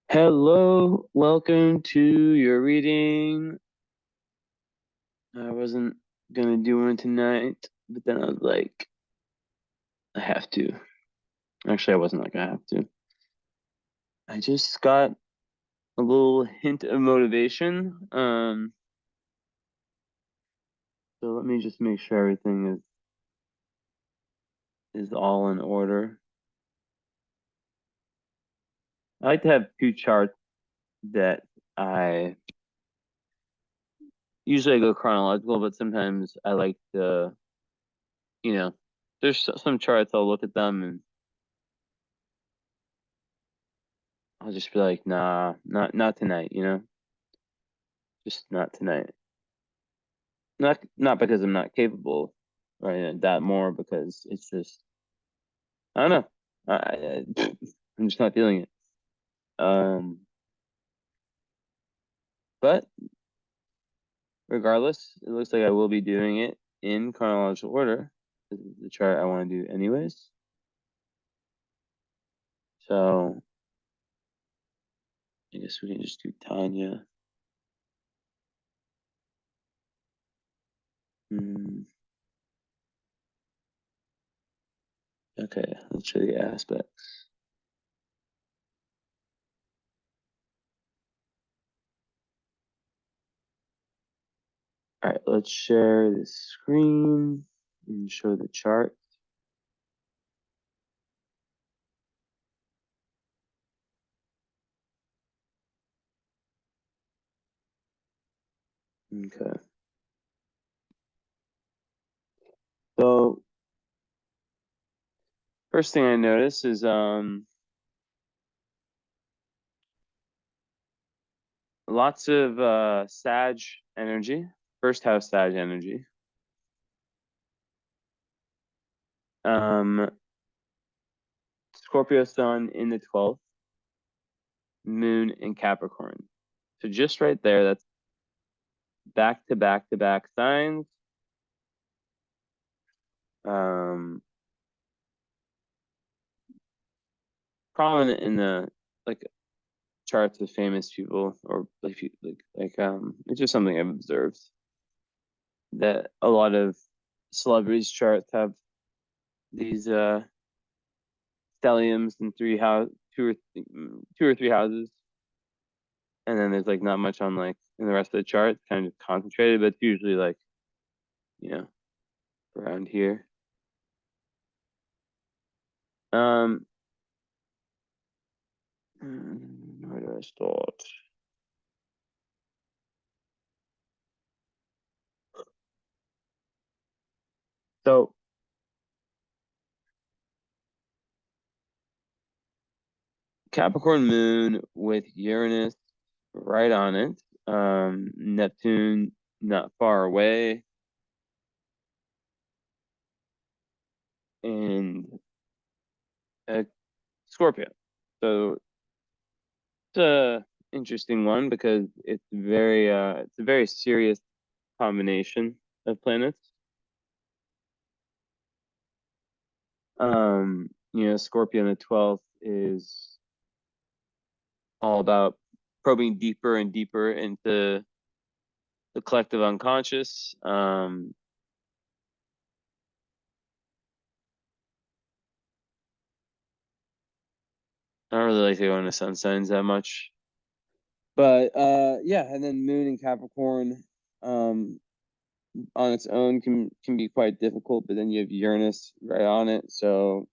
Hello, welcome to your reading. I wasn't gonna do one tonight, but then I was like, I have to. Actually, I wasn't like, I have to. I just got a little hint of motivation. So let me just make sure everything is all in order. I like to have two charts that I usually I go chronological, but sometimes I like to, you know, there's some charts I'll look at them and I'll just be like, nah, not tonight, just not tonight. Not because I'm not capable, right? That more because it's just I don't know. I'm just not feeling it. Um, but regardless, it looks like I will be doing it in chronological order. This is the chart I want to do anyways. So I guess we can just do Tanya. Hmm. Okay, let's show the aspects. All right, let's share the screen and show the chart. Okay. So first thing I notice is lots of Sagg energy, first house Sagg energy. Scorpio sun in the 12th, moon in Capricorn. So just right there, that's back to back to back signs. Um, Prominent in the like charts of famous people or it's just something I've observed that a lot of celebrities charts have these stelliums in two or three houses, and then there's like not much on like in the rest of the chart. It's kind of concentrated, but it's usually like you know around here. Um, where do I start? So Capricorn moon with Uranus right on it. Neptune not far away, and Scorpio. So it's a interesting one because it's a very serious combination of planets. Scorpio in the 12th is all about probing deeper and deeper into the collective unconscious. I don't really like to go into sun signs that much. But yeah, and then Moon in Capricorn on its own can be quite difficult, but then you have Uranus right on it, so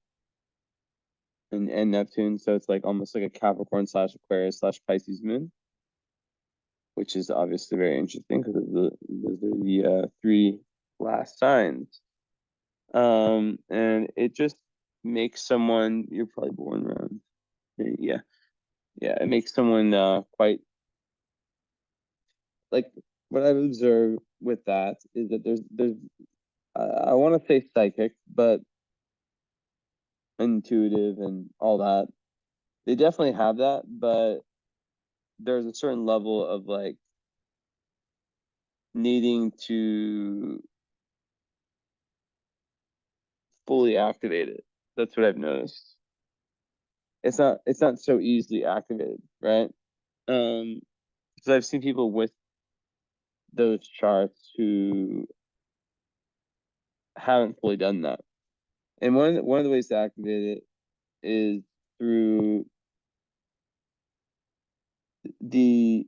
and Neptune, so it's like almost like a Capricorn slash Aquarius slash Pisces moon, which is obviously very interesting because those are the three last signs. And it just makes someone you're probably born around. Yeah, yeah, it makes someone quite like what I've observed with that is that there's I want to say psychic, but intuitive and all that. They definitely have that, but there's a certain level of like needing to fully activate it. That's what I've noticed. it's not so easily activated, right? Because I've seen people with those charts who haven't fully done that. And one of the ways to activate it is through the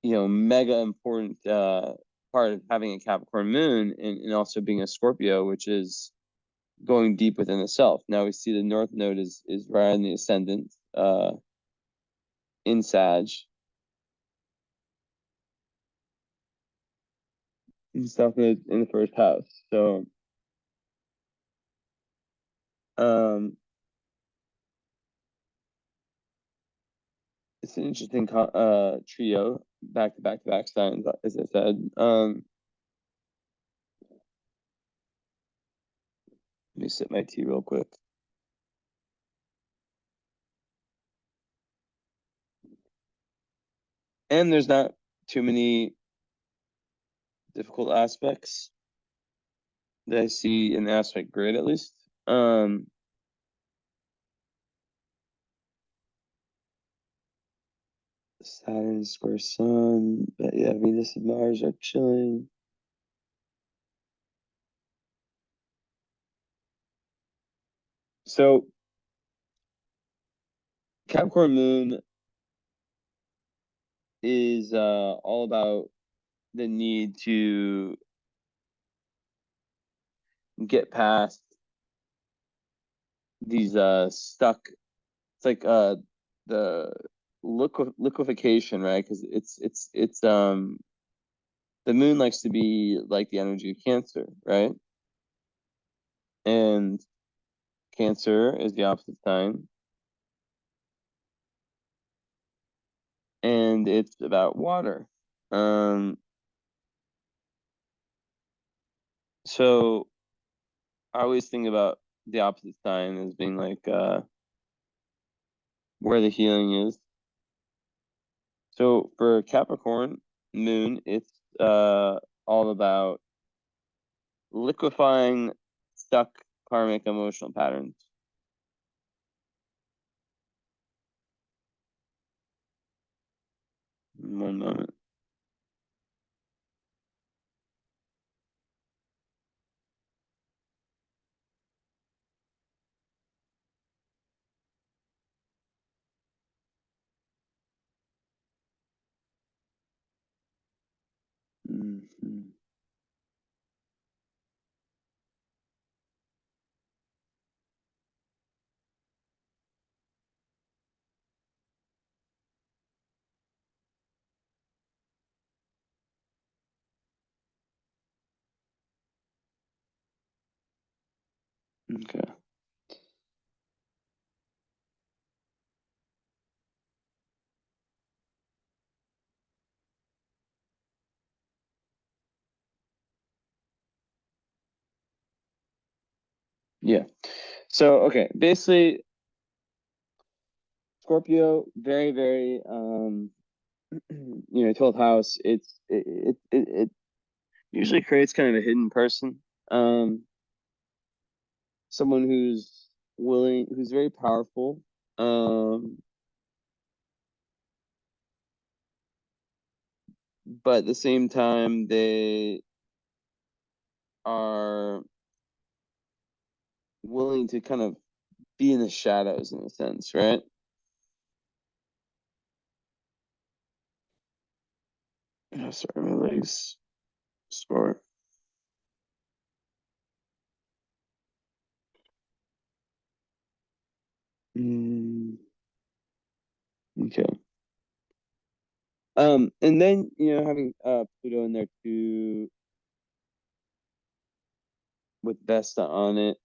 mega important part of having a Capricorn moon and also being a Scorpio, which is going deep within the self. Now we see the North Node is right in the ascendant in Sagg. And South Node in the first house. So it's an interesting trio, back to back signs, as I said. Let me sip my tea real quick. And there's not too many difficult aspects that I see in the aspect grid, at least. Saturn square Sun, but yeah, Venus and Mars are chilling. So Capricorn Moon is all about the need to get past these stuck. It's like the liquefaction, right? Because it's the moon likes to be like the energy of Cancer, right? And Cancer is the opposite sign, and it's about water. So I always think about the opposite sign as being like where the healing is. So for Capricorn moon, it's all about liquefying stuck karmic emotional patterns. One moment. Mhm. Okay. Yeah. So okay, basically Scorpio, very, very 12th house, it usually creates kind of a hidden person. Someone who's willing, who's very powerful. But at the same time, they are willing to kind of be in the shadows in a sense, right? Oh, sorry, my legs sore. Okay. And then having Pluto in there too with Vesta on it,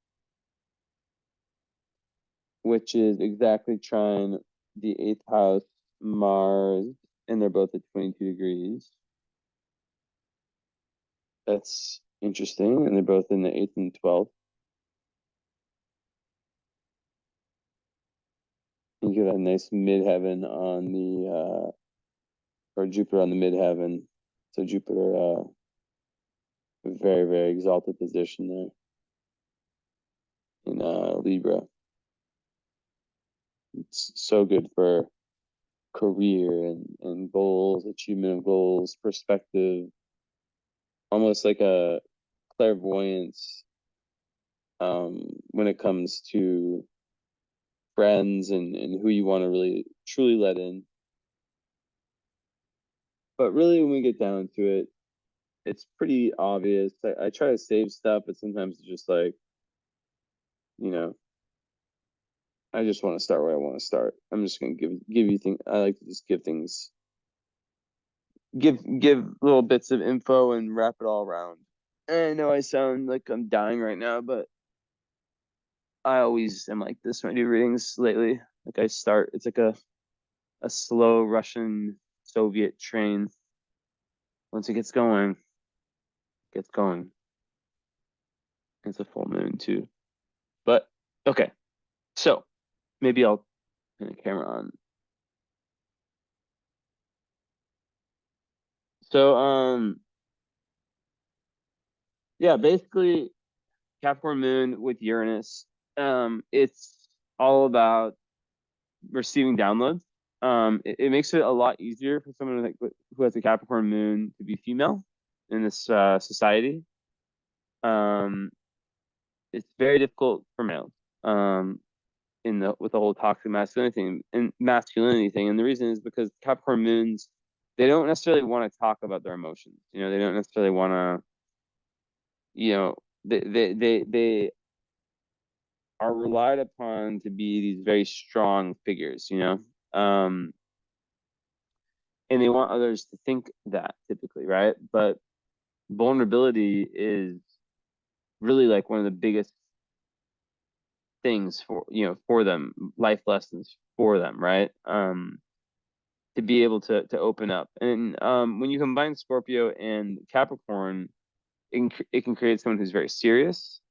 which is exactly trying the eighth house Mars, and they're both at 22 degrees. That's interesting, and they're both in the eighth and 12th. You get a nice midheaven on the or Jupiter on the midheaven. So Jupiter, very, very exalted position there in Libra. It's so good for career and goals, achievement of goals, perspective, almost like a clairvoyance when it comes to friends and who you want to really truly let in. But really, when we get down to it, it's pretty obvious. I try to save stuff, but sometimes it's just like, you know, I just want to start where I want to start. I'm just gonna give you things. I like to just give things, give little bits of info and wrap it all around. And I know I sound like I'm dying right now, but I always am like this when I do readings lately. Like I start, it's like a slow Russian Soviet train. Once it gets going, it gets going. It's a full moon too. But okay, so maybe I'll turn the camera on. So yeah, basically Capricorn moon with Uranus. It's all about receiving downloads. It makes it a lot easier for someone like who has a Capricorn moon to be female in this society. Um, it's very difficult for males. In the with the whole toxic masculinity thing and masculinity thing, and the reason is because Capricorn moons, they don't necessarily want to talk about their emotions. You know, they don't necessarily want to. You know, they are relied upon to be these very strong figures. You know, and they want others to think that typically, right? But vulnerability is really like one of the biggest things for for them, life lessons for them, right? To be able to open up, and when you combine Scorpio and Capricorn, it can create someone who's very serious.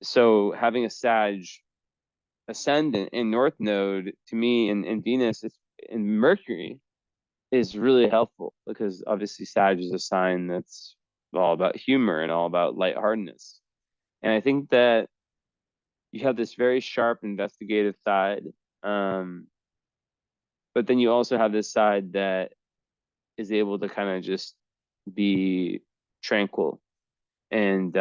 So having a Sag ascendant in North Node to me and Venus is in Mercury is really helpful because obviously Sag is a sign that's all about humor and all about lightheartedness. And I think that you have this very sharp investigative side, um, but then you also have this side that is able to kind of just be tranquil and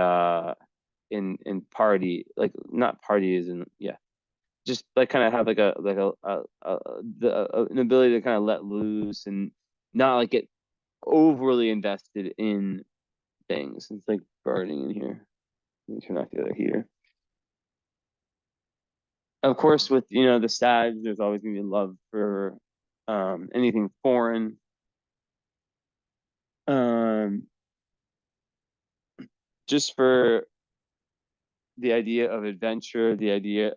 in party, like not party is in yeah, just like kind of have like an ability to kind of let loose and not like get overly invested in things. It's like burning in here. Let me turn off the other heater. Of course, with the Sag, there's always gonna be love for anything foreign. Um, just for the idea of adventure, the idea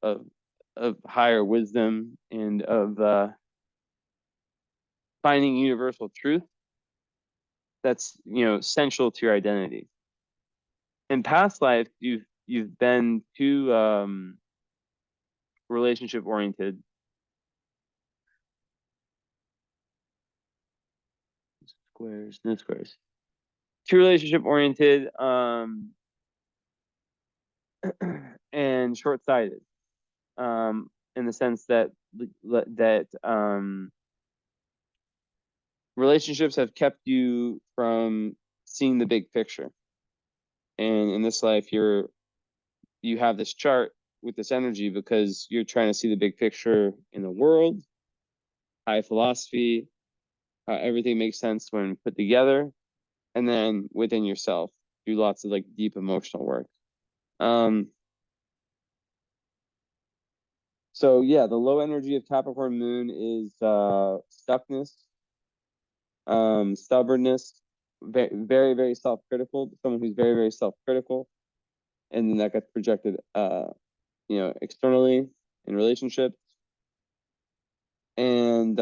of higher wisdom and of finding universal truth that's central to your identity. In past life, you've been too relationship oriented. Squares, no squares. Too relationship oriented, and short sighted. In the sense that relationships have kept you from seeing the big picture. And in this life, you have this chart with this energy because you're trying to see the big picture in the world, high philosophy, how everything makes sense when put together, and then within yourself, do lots of like deep emotional work. Um, so yeah, the low energy of Capricorn moon is stuckness, stubbornness, very, very self-critical, someone who's very, very self-critical, and then that gets projected externally in relationships. And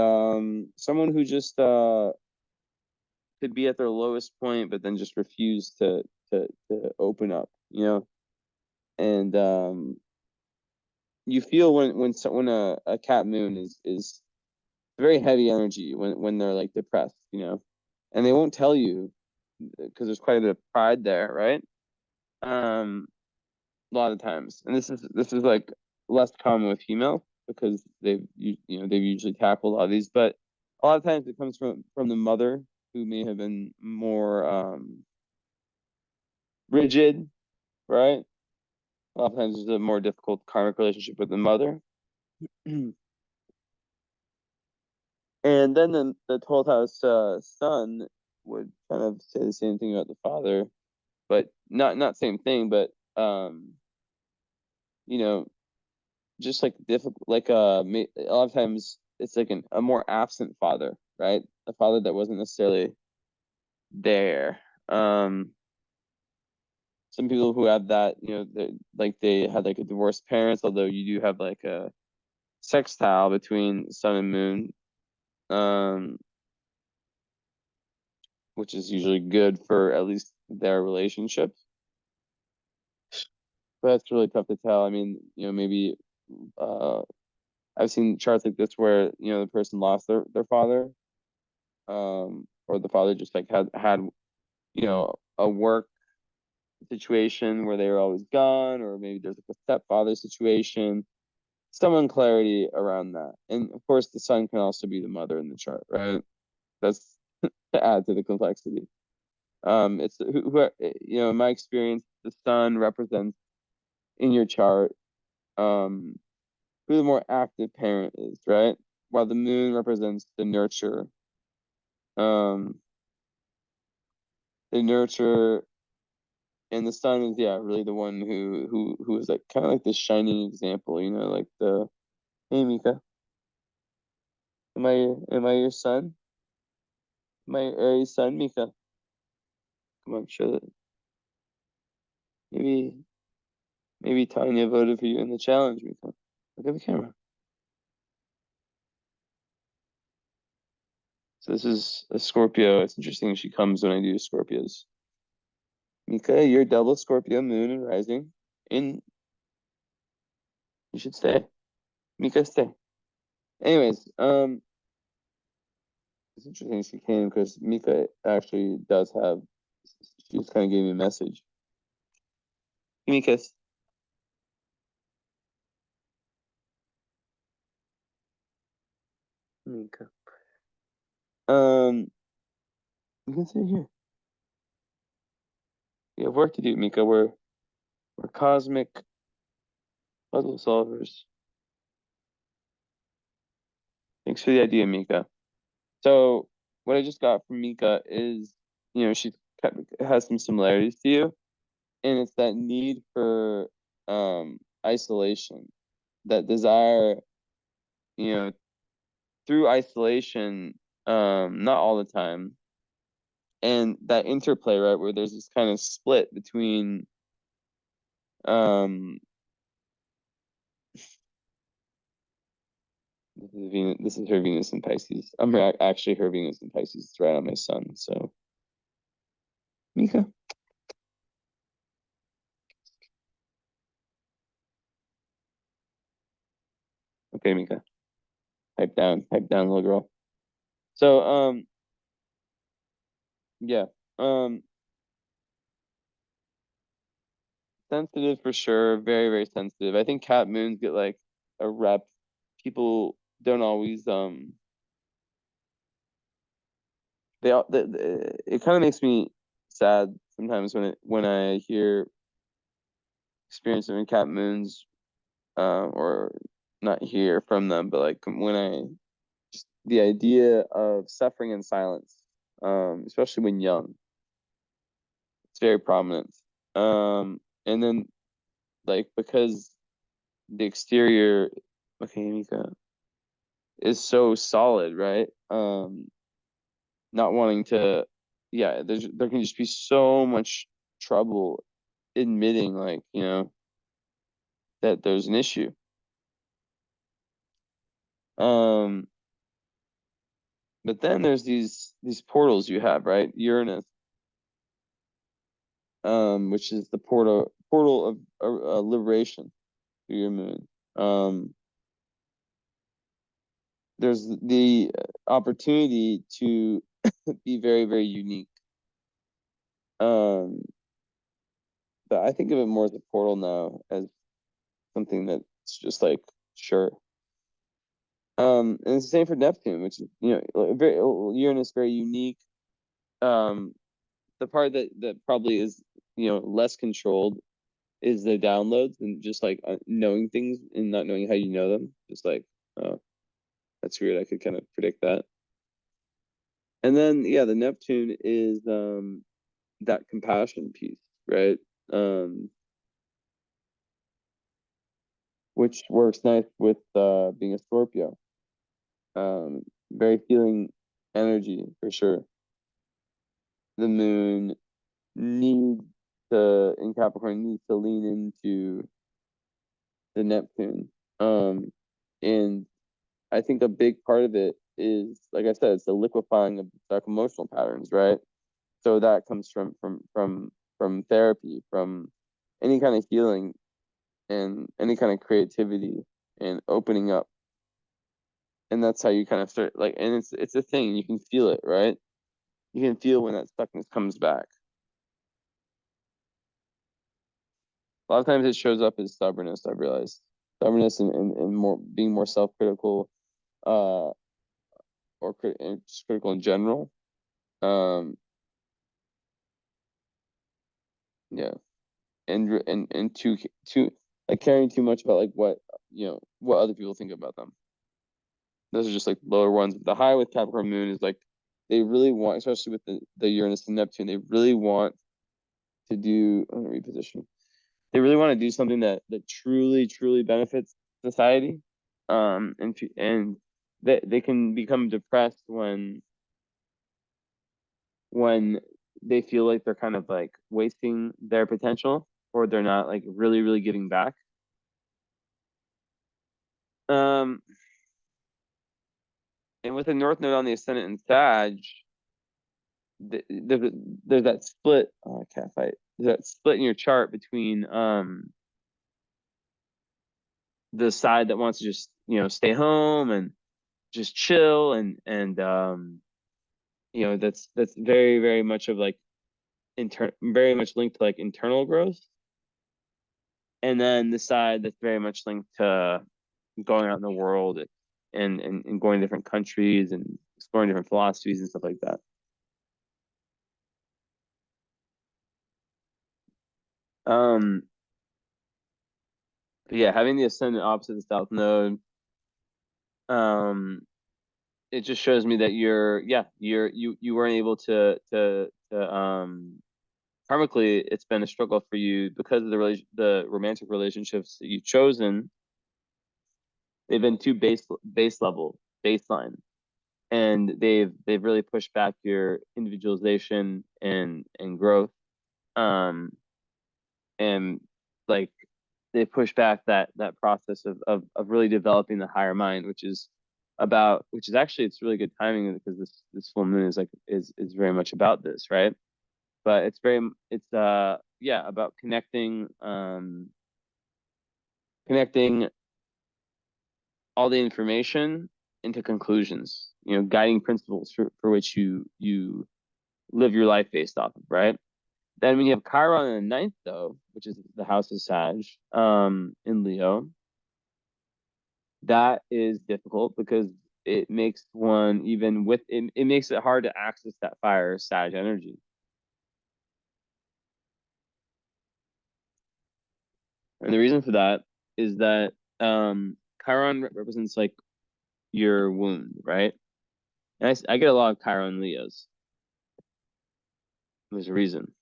someone who just could be at their lowest point, but then just refuse to open up, and you feel when a cat moon is very heavy energy when they're like depressed, and they won't tell you because there's quite a bit of pride there, right? A lot of times, and this is like less common with females because they've usually tackled a lot of these, but a lot of times it comes from the mother, who may have been more rigid, right? A lot of times there's a more difficult karmic relationship with the mother. And then the 12th house son would kind of say the same thing about the father, but not same thing, but you know, just like difficult, like a lot of times it's like a more absent father, right? A father that wasn't necessarily there. Some people who have that, they had like a divorced parents, although you do have like a sextile between sun and moon, which is usually good for at least their relationship. But that's really tough to tell. I mean, maybe I've seen charts like this where, the person lost their father, or the father just like had a work situation where they were always gone, or maybe there's like a stepfather situation. Some unclarity around that. And of course, the sun can also be the mother in the chart, right? That's to add to the complexity. It's in my experience, the sun represents in your chart who the more active parent is, right? While the moon represents the nurture, um, the nurture, and the sun is really the one who is like kind of like the shining example, like the hey Mika, am I your son? Am I your Aries son, Mika? Come on, show that. Maybe Tanya voted for you in the challenge, Mika. Look at the camera. So this is a Scorpio. It's interesting she comes when I do Scorpios. Mika, you're double Scorpio, moon and rising. You should stay. Mika, stay. Anyways, it's interesting she came because Mika actually does have, she just kind of gave me a message. Give me a kiss. Mika. You can sit here. We have work to do, Mika. We're cosmic puzzle solvers. Thanks for the idea, Mika. So what I just got from Mika is, she has some similarities to you, and it's that need for isolation, that desire, through isolation, not all the time, and that interplay, right, where there's this kind of split between um this is her Venus in Pisces. Actually her Venus in Pisces. It's right on my sun. So Mika. Okay, Mika. Pipe down, little girl. So yeah. Sensitive for sure, very, very sensitive. I think cat moons get like a rep. People don't always it kind of makes me sad sometimes when I hear experience of cat moons, or not hear from them, but like when I just the idea of suffering in silence, especially when young, it's very prominent. And then like because the exterior, okay, Mika, is so solid, right? Not wanting to, there can just be so much trouble admitting, like, that there's an issue. Um, but then there's these portals you have, right? Uranus, which is the portal of liberation through your moon. There's the opportunity to be very, very unique. But I think of it more as a portal now, as something that It's just like, sure. And it's the same for Neptune, which is, very Uranus, very unique. The part that probably is, less controlled is the downloads and just like knowing things and not knowing how you know them. Just like, oh, that's weird. I could kind of predict that. And then, yeah, the Neptune is that compassion piece, right? Which works nice with being a Scorpio. Very feeling energy for sure. The moon needs in Capricorn needs to lean into the Neptune. And I think a big part of it is, like I said, it's the liquefying of dark emotional patterns, right? So that comes from therapy, from any kind of healing and any kind of creativity and opening up. And that's how you kind of start, like, and it's a thing, you can feel it, right? You can feel when that stuckness comes back. A lot of times it shows up as stubbornness, I've realized. Stubbornness and more being more self-critical, or just critical in general. Yeah. And too like caring too much about like what other people think about them. Those are just like lower ones. The high with Capricorn moon is like they really want, especially with the Uranus and Neptune, they really want to do reposition. They really want to do something that truly benefits society. And they can become depressed when they feel like they're kind of like wasting their potential, or they're not like really giving back. And with the North Node on the ascendant in Sag, there's that split. Oh, I can't fight. There's that split in your chart between the side that wants to just stay home and just chill and that's very much of like very much linked to like internal growth, and then the side that's very much linked to going out in the world and going to different countries and exploring different philosophies and stuff like that. Yeah, having the ascendant opposite the south node, it just shows me that you weren't able to karmically, it's been a struggle for you because of the romantic relationships that you've chosen. They've been too base level, baseline, and they've really pushed back your individualization and growth. And like they push back that process of really developing the higher mind, which is actually, it's really good timing because this full moon is like is very much about this, right? But it's about connecting all the information into conclusions, guiding principles for which you live your life based off of, right? Then when you have Chiron in the ninth, though, which is the house of Sag, in Leo, that is difficult because it makes one, even with it makes it hard to access that fire Sag energy. And the reason for that is that Chiron represents like your wound, right? And I get a lot of Chiron Leos. There's a reason.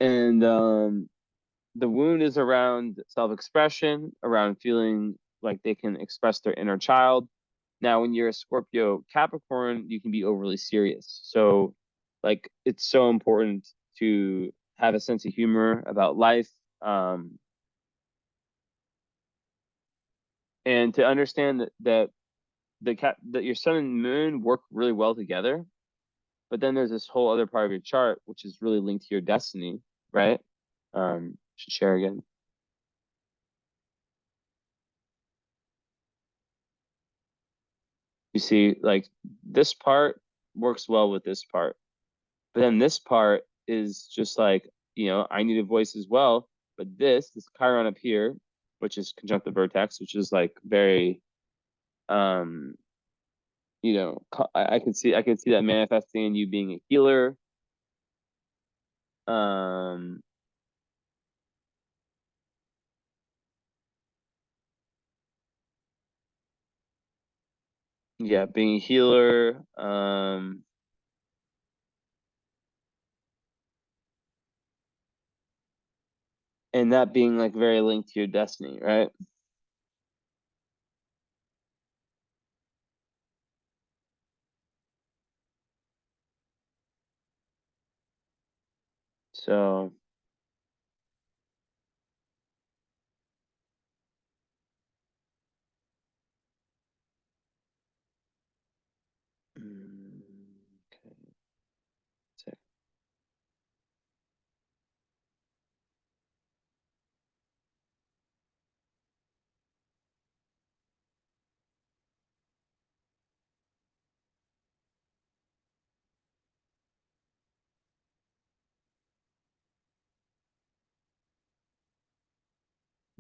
And the wound is around self-expression, around feeling like they can express their inner child. Now, when you're a Scorpio Capricorn, you can be overly serious. So, like, it's so important to have a sense of humor about life, and to understand that your sun and moon work really well together. But then there's this whole other part of your chart, which is really linked to your destiny, right? Should share again. You see, like this part works well with this part, but then this part is just like, I need a voice as well. But this Chiron up here which is conjunct the vertex, which is like very, you know, I could see that manifesting in you being a healer. Yeah, being a healer. And that being like very linked to your destiny, right? So okay.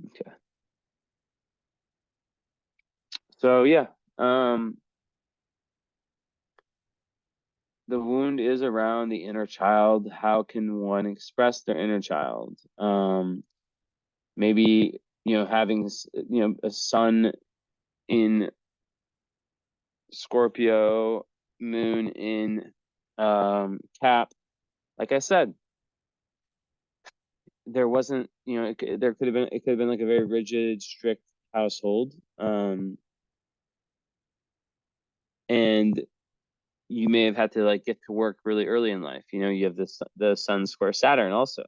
Okay. So yeah, the wound is around the inner child. How can one express their inner child? Maybe, you know, having, you know, a sun in Scorpio, moon in Cap. Like I said, there wasn't, you know, it could have been like a very rigid, strict household. And you may have had to like get to work really early in life. You know, you have the Sun square Saturn also,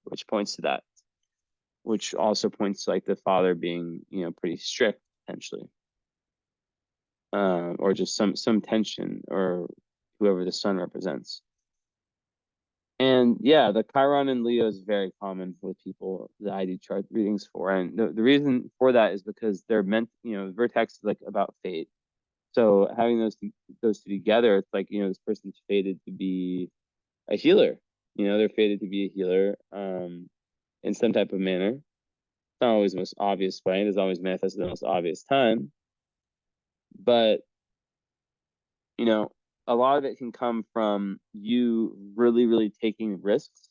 which points to that, which also points to like the father being, you know, pretty strict potentially, or just some tension, or whoever the sun represents. And yeah, the Chiron in Leo is very common with people that I do chart readings for, and the reason for that is because they're meant, you know, vertex is like about fate. So having those two together, it's like, you know, this person's fated to be a healer. You know, they're fated to be a healer, in some type of manner. It's not always the most obvious way. It doesn't always manifest at the most obvious time. But, you know, a lot of it can come from you really, really taking risks,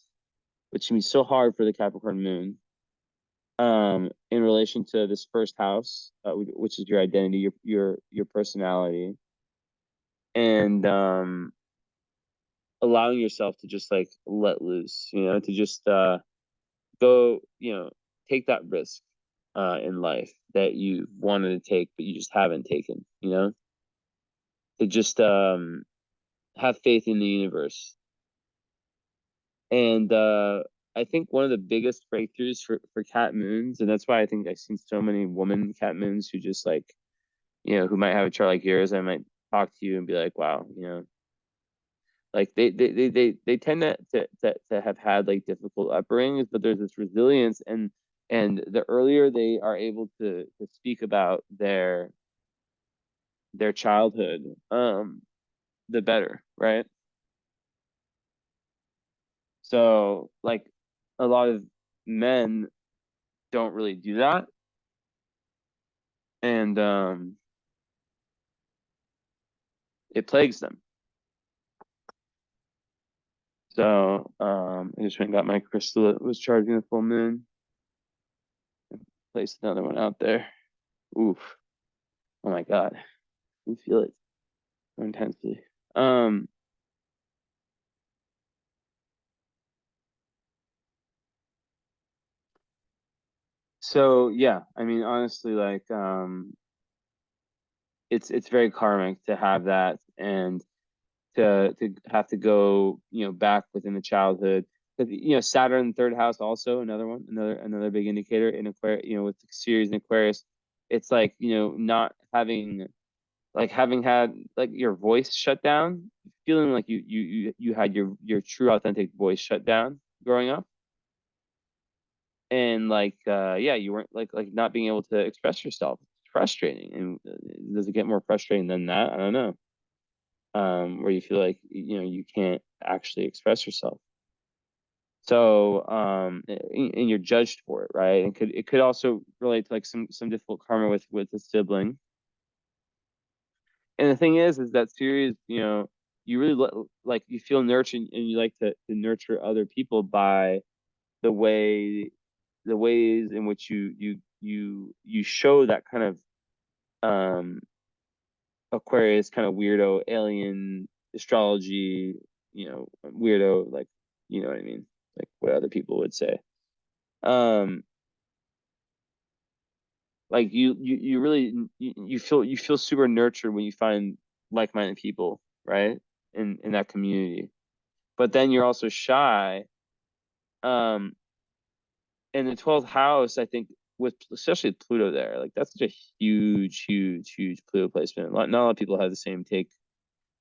which can be so hard for the Capricorn moon, in relation to this first house, which is your identity, your personality, and allowing yourself to just like let loose, you know, to just go, you know, take that risk in life that you wanted to take but you just haven't taken, you know, to just have faith in the universe. And I think one of the biggest breakthroughs for cat moons, and that's why I think I've seen so many woman cat moons who just like, you know, who might have a chart like yours. I might talk to you and be like, wow, you know, like they tend to have had like difficult upbringings, but there's this resilience, and the earlier they are able to speak about their childhood, the better, right? So like a lot of men don't really do that, and it plagues them. So I just went and got my crystal that was charging the full moon. Placed another one out there. Oof. Oh my God. You feel it so intensely. Um, so yeah, I mean honestly, like it's very karmic to have that, and to have to go, you know, back within the childhood. Because, you know, Saturn third house also another one, another big indicator in Aquarius, you know, with the series in Aquarius. It's like, you know, not having, like having had like your voice shut down, feeling like you had your true authentic voice shut down growing up. And like yeah, you weren't like not being able to express yourself. It's frustrating. And does it get more frustrating than that? I don't know. Where you feel like, you know, you can't actually express yourself. So, and you're judged for it, right? It could also relate to like some difficult karma with a sibling. And the thing is that series, you really like you feel nurtured and you like to nurture other people by the ways in which you show that kind of um Aquarius kind of weirdo alien astrology, weirdo, like, you know what I mean? Like what other people would say. Um, like you really you feel super nurtured when you find like-minded people, right? In that community. But then you're also shy. Um, in the 12th house, I think with especially with Pluto there, like that's such a huge Pluto placement. Not a lot of people have the same take.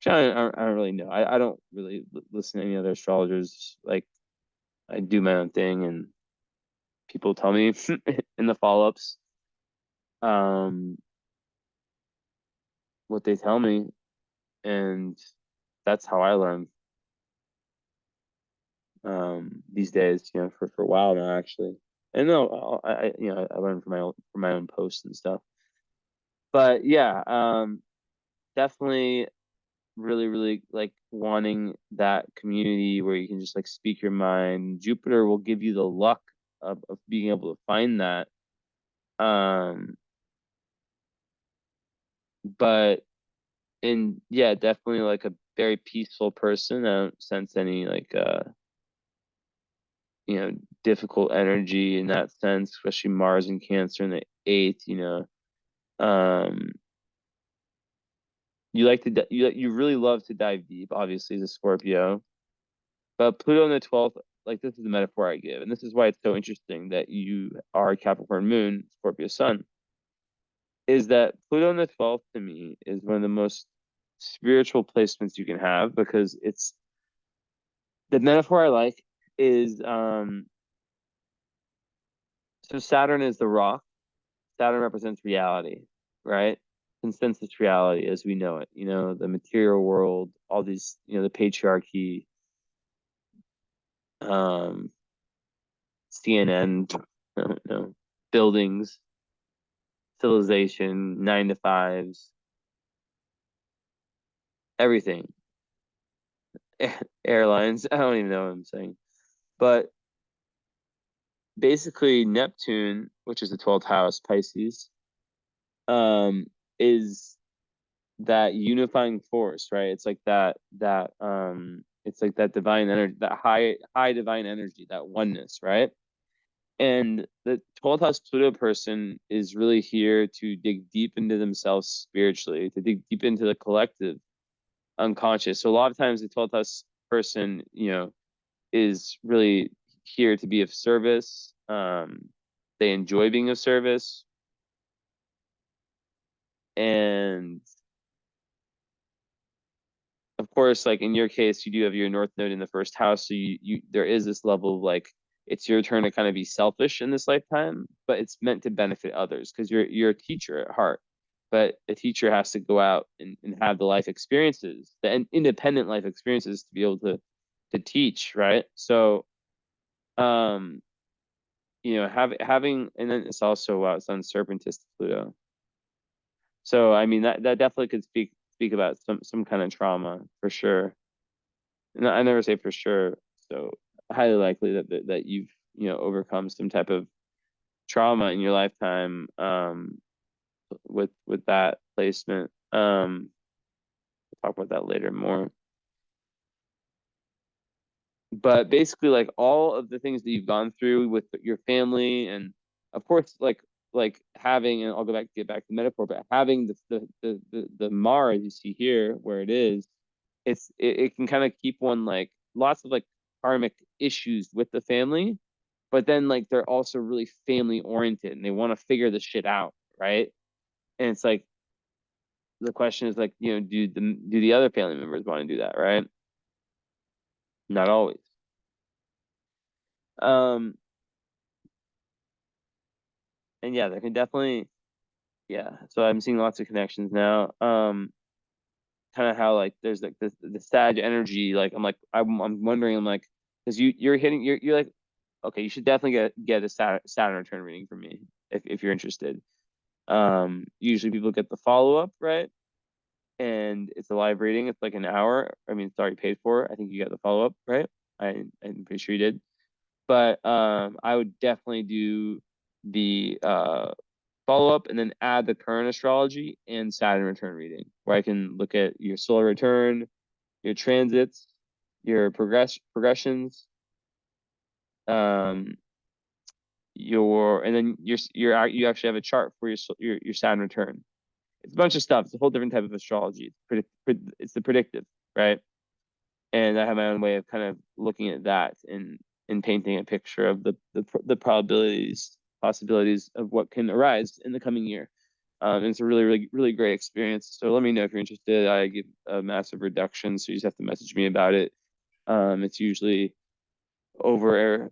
I don't really know. I don't really listen to any other astrologers. Like I do my own thing, and people tell me in the follow-ups um, what they tell me, and that's how I learn these days. For a while now, actually. And no, I learn from my own posts and stuff. But yeah, definitely really like wanting that community where you can just like speak your mind. Jupiter will give you the luck of being able to find that. Um, but and yeah, definitely like a very peaceful person. I don't sense any like difficult energy in that sense, especially Mars and Cancer in the eighth. Um, you like to you really love to dive deep, obviously, as a Scorpio. But Pluto in the 12th, like this is the metaphor I give, and this is why it's so interesting that you are Capricorn Moon, Scorpio Sun, is that Pluto in the 12th to me is one of the most spiritual placements you can have because it's the metaphor I like is so Saturn is the rock. Saturn represents reality, right? Consensus reality as we know it, the material world, all these, the patriarchy, um, CNN, I don't know, buildings, civilization, nine to fives, everything, airlines. I don't even know what I'm saying. But basically, Neptune, which is the 12th house, Pisces, um, is that unifying force, right? It's like that divine energy, that high divine energy, that oneness, right? And the 12th house Pluto person is really here to dig deep into themselves spiritually, to dig deep into the collective unconscious. So a lot of times the 12th house person, is really here to be of service. They enjoy being of service. And of course, like in your case, you do have your North Node in the first house. So there is this level of like, it's your turn to kind of be selfish in this lifetime, but it's meant to benefit others because you're a teacher at heart. But a teacher has to go out and have the life experiences, the independent life experiences to be able to teach, right? So um having, and then it's also, wow, it's on Serpentis to Pluto. So I mean that definitely could speak about some kind of trauma for sure. No, I never say for sure. So highly likely that you've overcome some type of trauma in your lifetime with that placement. We'll talk about that later more. But basically, like all of the things that you've gone through with your family, and of course, like having, and I'll get back to the metaphor, but having the Mars you see here where it is, it can kind of keep one like lots of like karmic issues with the family, but then like they're also really family oriented and they want to figure this shit out, right? And it's like the question is like, do the other family members want to do that, right? Not always. Um, and yeah, there can definitely, yeah. So I'm seeing lots of connections now. Kind of how like there's like the Sag energy. Like I'm wondering, I'm like, because you're like, okay, you should definitely get a Saturn return reading from me if you're interested. Usually people get the follow-up, right? And it's a live reading. It's like an hour. I mean, it's already paid for. I think you got the follow-up, right? I'm pretty sure you did. But I would definitely do the follow-up and then add the current astrology and Saturn return reading, where I can look at your solar return, your transits, your progressions, and then you actually have a chart for your Saturn return. It's a bunch of stuff. It's a whole different type of astrology. It's the predictive, right? And I have my own way of kind of looking at that and painting a picture of the possibilities of what can arise in the coming year. And it's a really, really, really great experience. So let me know if you're interested. I give a massive reduction, so you just have to message me about it. It's usually over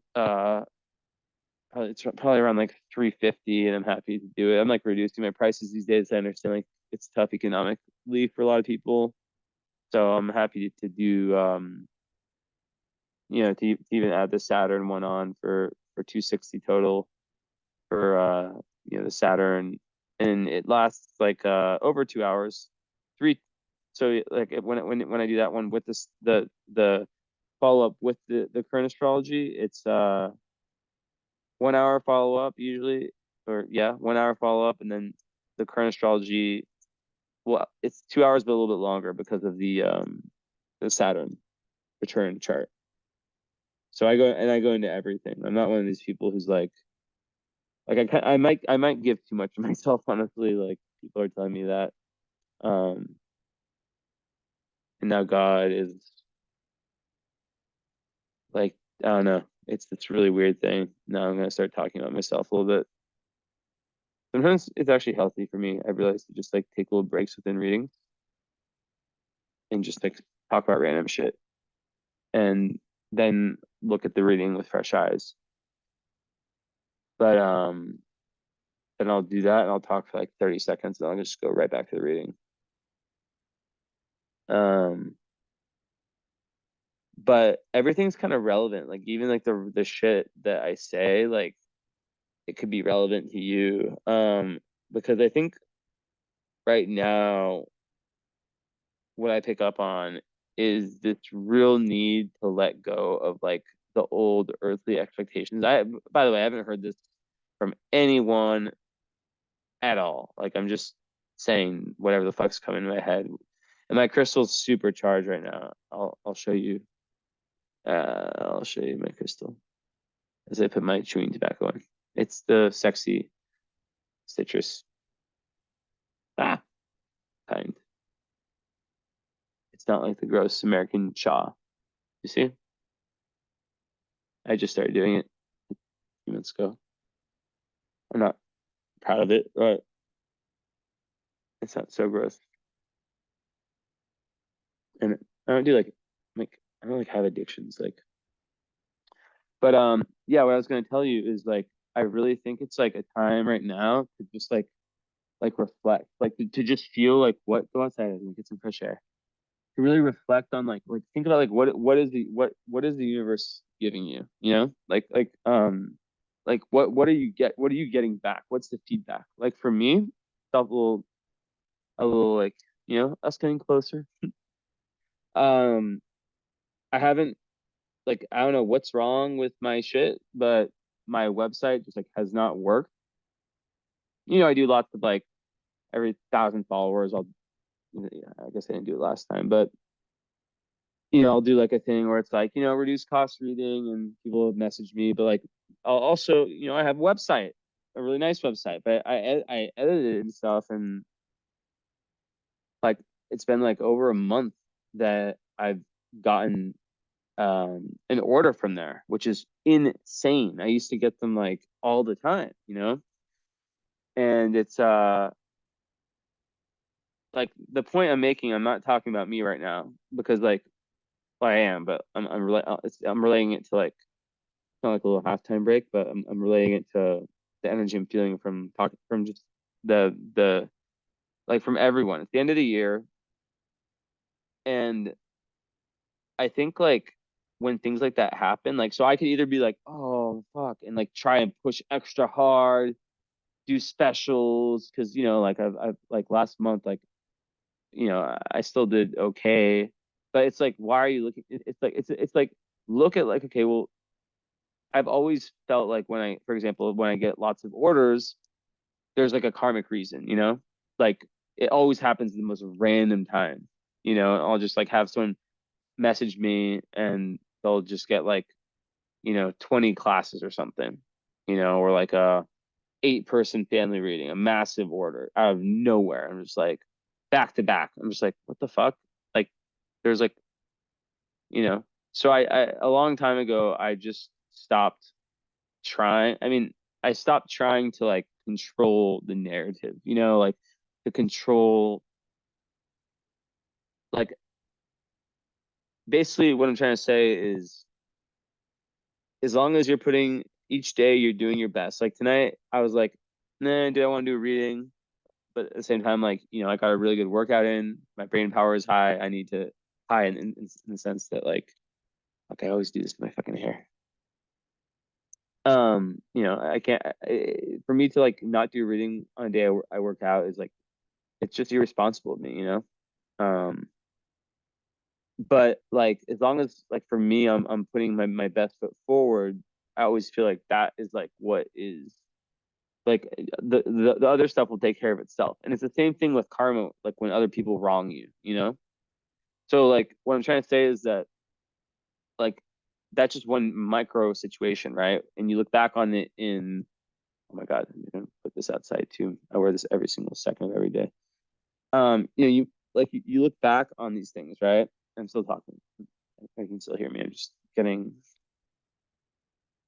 it's probably around like 350, and I'm happy to do it. I'm like reducing my prices these days. I understand like it's tough economically for a lot of people, so I'm happy to do to even add the Saturn one on for 260 total for the Saturn, and it lasts like over 2 hours, three. So like when I do that one with the follow up with the current astrology, it's 1 hour follow up usually, or yeah, 1 hour follow up, and then the current astrology. Well, it's 2 hours, but a little bit longer because of the Saturn return chart. So I go into everything. I'm not one of these people who's like I might give too much of myself, honestly. Like people are telling me that. And now God is like, I don't know. It's a really weird thing. Now I'm gonna start talking about myself a little bit. Sometimes it's actually healthy for me. I realized to just like take little breaks within reading and just like talk about random shit, and then look at the reading with fresh eyes. But then I'll do that and I'll talk for like 30 seconds and I'll just go right back to the reading. But everything's kind of relevant. Like even like the shit that I say, like it could be relevant to you. Because I think right now what I pick up on is this real need to let go of like the old earthly expectations. By the way, I haven't heard this from anyone at all. Like I'm just saying whatever the fuck's coming in my head. And my crystal's super charged right now. I'll show you. I'll show you my crystal as I put my chewing tobacco on. It's the sexy citrus kind. It's not like the gross American chaw. You see? I just started doing it a few months ago. I'm not proud of it, but it's not so gross. And I don't do like I don't like have addictions but yeah, what I was gonna tell you is like I really think it's like a time right now to just like reflect, like to just feel like go outside and get some fresh air. To really reflect on like think about like what is the universe giving you? You know? Like what are you getting back? What's the feedback? Like for me, felt a little like, us getting closer. Um I haven't like I don't know what's wrong with my shit, but my website just like has not worked. I do lots of like every 1,000 followers, I guess I didn't do it last time, but I'll do like a thing where it's like, reduce cost reading, and people have messaged me, but like I'll also, I have a website, a really nice website, but I edited it and stuff, and like it's been like over a month that I've gotten an order from there, which is insane. I used to get them like all the time, and it's like the point I'm making, I'm not talking about me right now because like well, I am, but I'm relating it to like kind of like a little halftime break, but I'm relating it to the energy I'm feeling from talking from just the like from everyone. It's the end of the year, and I think like when things like that happen, like, so I could either be like, oh fuck, and like try and push extra hard, do specials, because like I've like last month, like I still did okay, but it's like, why are you looking? It's like it's like, look at, like, okay, well, I've always felt like when I, for example, when I get lots of orders, there's like a karmic reason. Like it always happens in the most random time. I'll just like have someone message me and they'll just get like 20 classes or something, or like a 8-person family reading, a massive order out of nowhere. I'm just like back to back. I'm just like, what the fuck? Like there's like, so I a long time ago, I just stopped trying. I mean, I stopped trying to like control the narrative, like to control, like, basically what I'm trying to say is, as long as you're putting each day, you're doing your best. Like tonight, I was like, nah, do I want to do a reading? But at the same time, like, I got a really good workout in. My brain power is high. I need to high in the sense that, like, okay, I always do this to my fucking hair. I can't, for me to like not do reading on a day I work out is like, it's just irresponsible of me. Um, but like, as long as, like, for me, I'm putting my best foot forward, I always feel like that is like what is, like, the other stuff will take care of itself. And it's the same thing with karma, like when other people wrong you. So like what I'm trying to say is that, like, that's just one micro situation, right? And you look back on it in, oh my God, I'm gonna put this outside too. I wear this every single second of every day. You look back on these things, right? I'm still talking. I can still hear me. I'm just getting,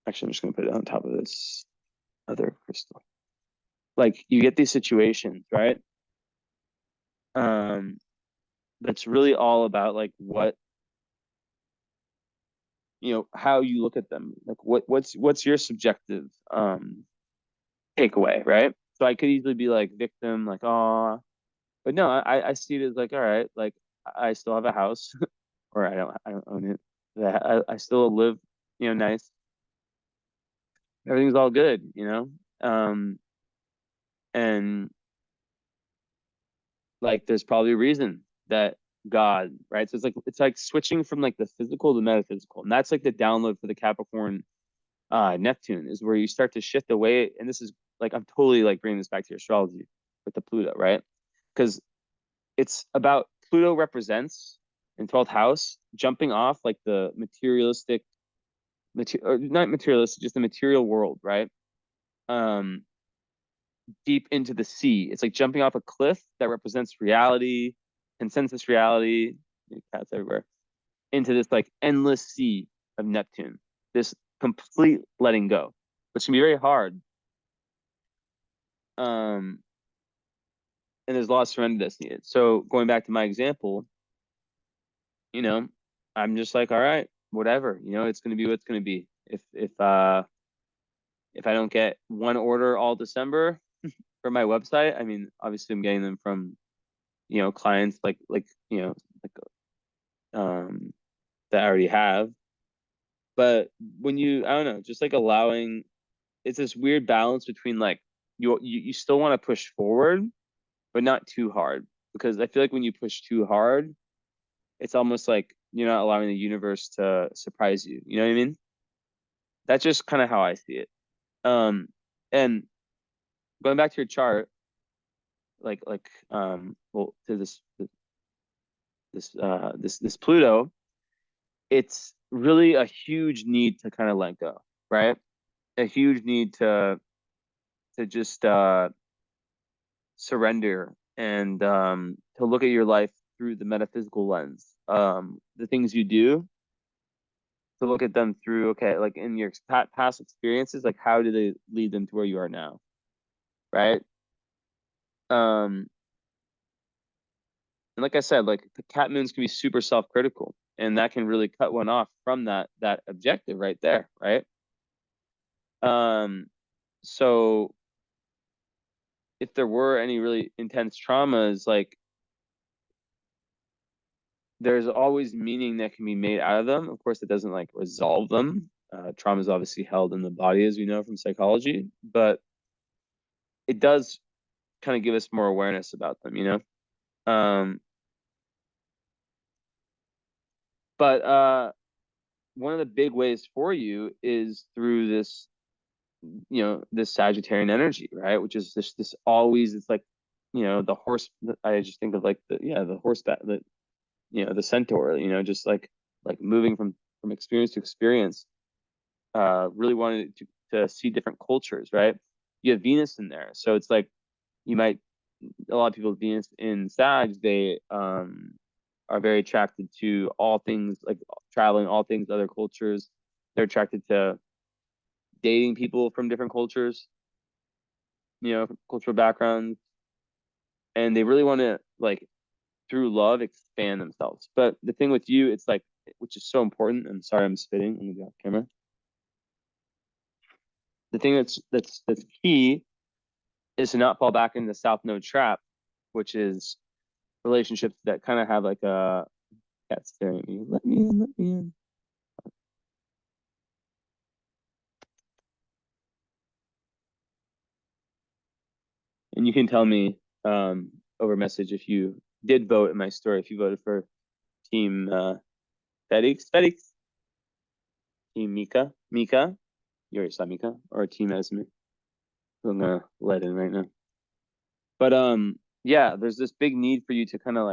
actually, I'm just gonna put it on top of this other crystal. Like, you get these situations, right? Um, that's really all about like what, how you look at them. Like what's your subjective takeaway, right? So I could easily be like victim, like, oh, but no, I see it as like, all right, like I still have a house, or I don't own it. That I still live, nice. Everything's all good. And like there's probably a reason that God, right? So it's like switching from like the physical to metaphysical. And that's like the download for the Capricorn Neptune, is where you start to shift away. And this is like, I'm totally like bringing this back to your astrology with the Pluto, right? Because it's about, Pluto represents in 12th house jumping off like the materialistic, or not materialistic, just the material world, right? Um, deep into the sea. It's like jumping off a cliff that represents reality, consensus reality, cats everywhere, into this like endless sea of Neptune. This complete letting go, which can be very hard. Um, and there's a lot of surrender that's needed. So going back to my example, you know, I'm just like, all right, whatever, it's gonna be what's gonna be. If I don't get one order all December for my website, I mean, obviously I'm getting them from, clients like like um that I already have. But when I don't know, just like allowing, it's this weird balance between like, you still want to push forward, but not too hard. Because I feel like when you push too hard, it's almost like you're not allowing the universe to surprise you. You know what I mean? That's just kind of how I see it. And going back to your chart, well, to this Pluto, it's really a huge need to kind of let go, right? A huge need to just surrender, and to look at your life through the metaphysical lens. The things you do, to look at them through, okay, like in your past experiences, like how do they lead them to where you are now, right? Um, and like I said, like the cat moons can be super self-critical, and that can really cut one off from that objective right there, right? Um, so if there were any really intense traumas, like there's always meaning that can be made out of them. Of course, it doesn't like resolve them. Trauma is obviously held in the body, as we know from psychology, but it does kind of give us more awareness about them, you know? But one of the big ways for you is through this, you know, this Sagittarian energy, right? Which is this always, it's like, you know, the horse, I just think of like the horseback, you know, the centaur, you know, just like moving from experience to experience, really wanted to see different cultures, right? You have Venus in there. So it's like, you might, a lot of people with Venus in Sagg, they are very attracted to all things like traveling, all things, other cultures. They're attracted to dating people from different cultures, you know, cultural backgrounds. And they really want to like through love expand themselves. But the thing with you, it's like, which is so important. I'm sorry, I'm spitting. Let me go off camera. The thing that's key is to not fall back into the South Node trap, which is relationships that kind of have like a cat staring at me. Let me in, let me in. And you can tell me over message if you did vote in my story, if you voted for Team Felix, Team Mika, you already saw Mika, or Team Esme, who I'm gonna let in right now. But yeah, there's this big need for you to kind of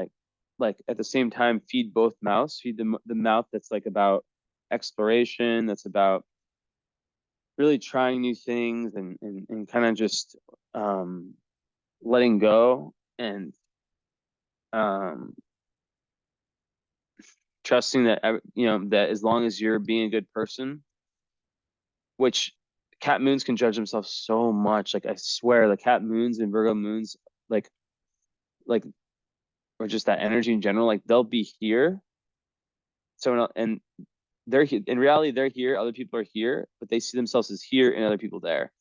like at the same time feed both mouths, feed the mouth that's like about exploration, that's about really trying new things and kind of just letting go and um trusting that you know that as long as you're being a good person, which cat moons can judge themselves so much. Like I swear, the cat moons and Virgo moons, like like or just that energy in general, like they'll be here. So and they're in reality they're here. Other people are here, but they see themselves as here and other people there.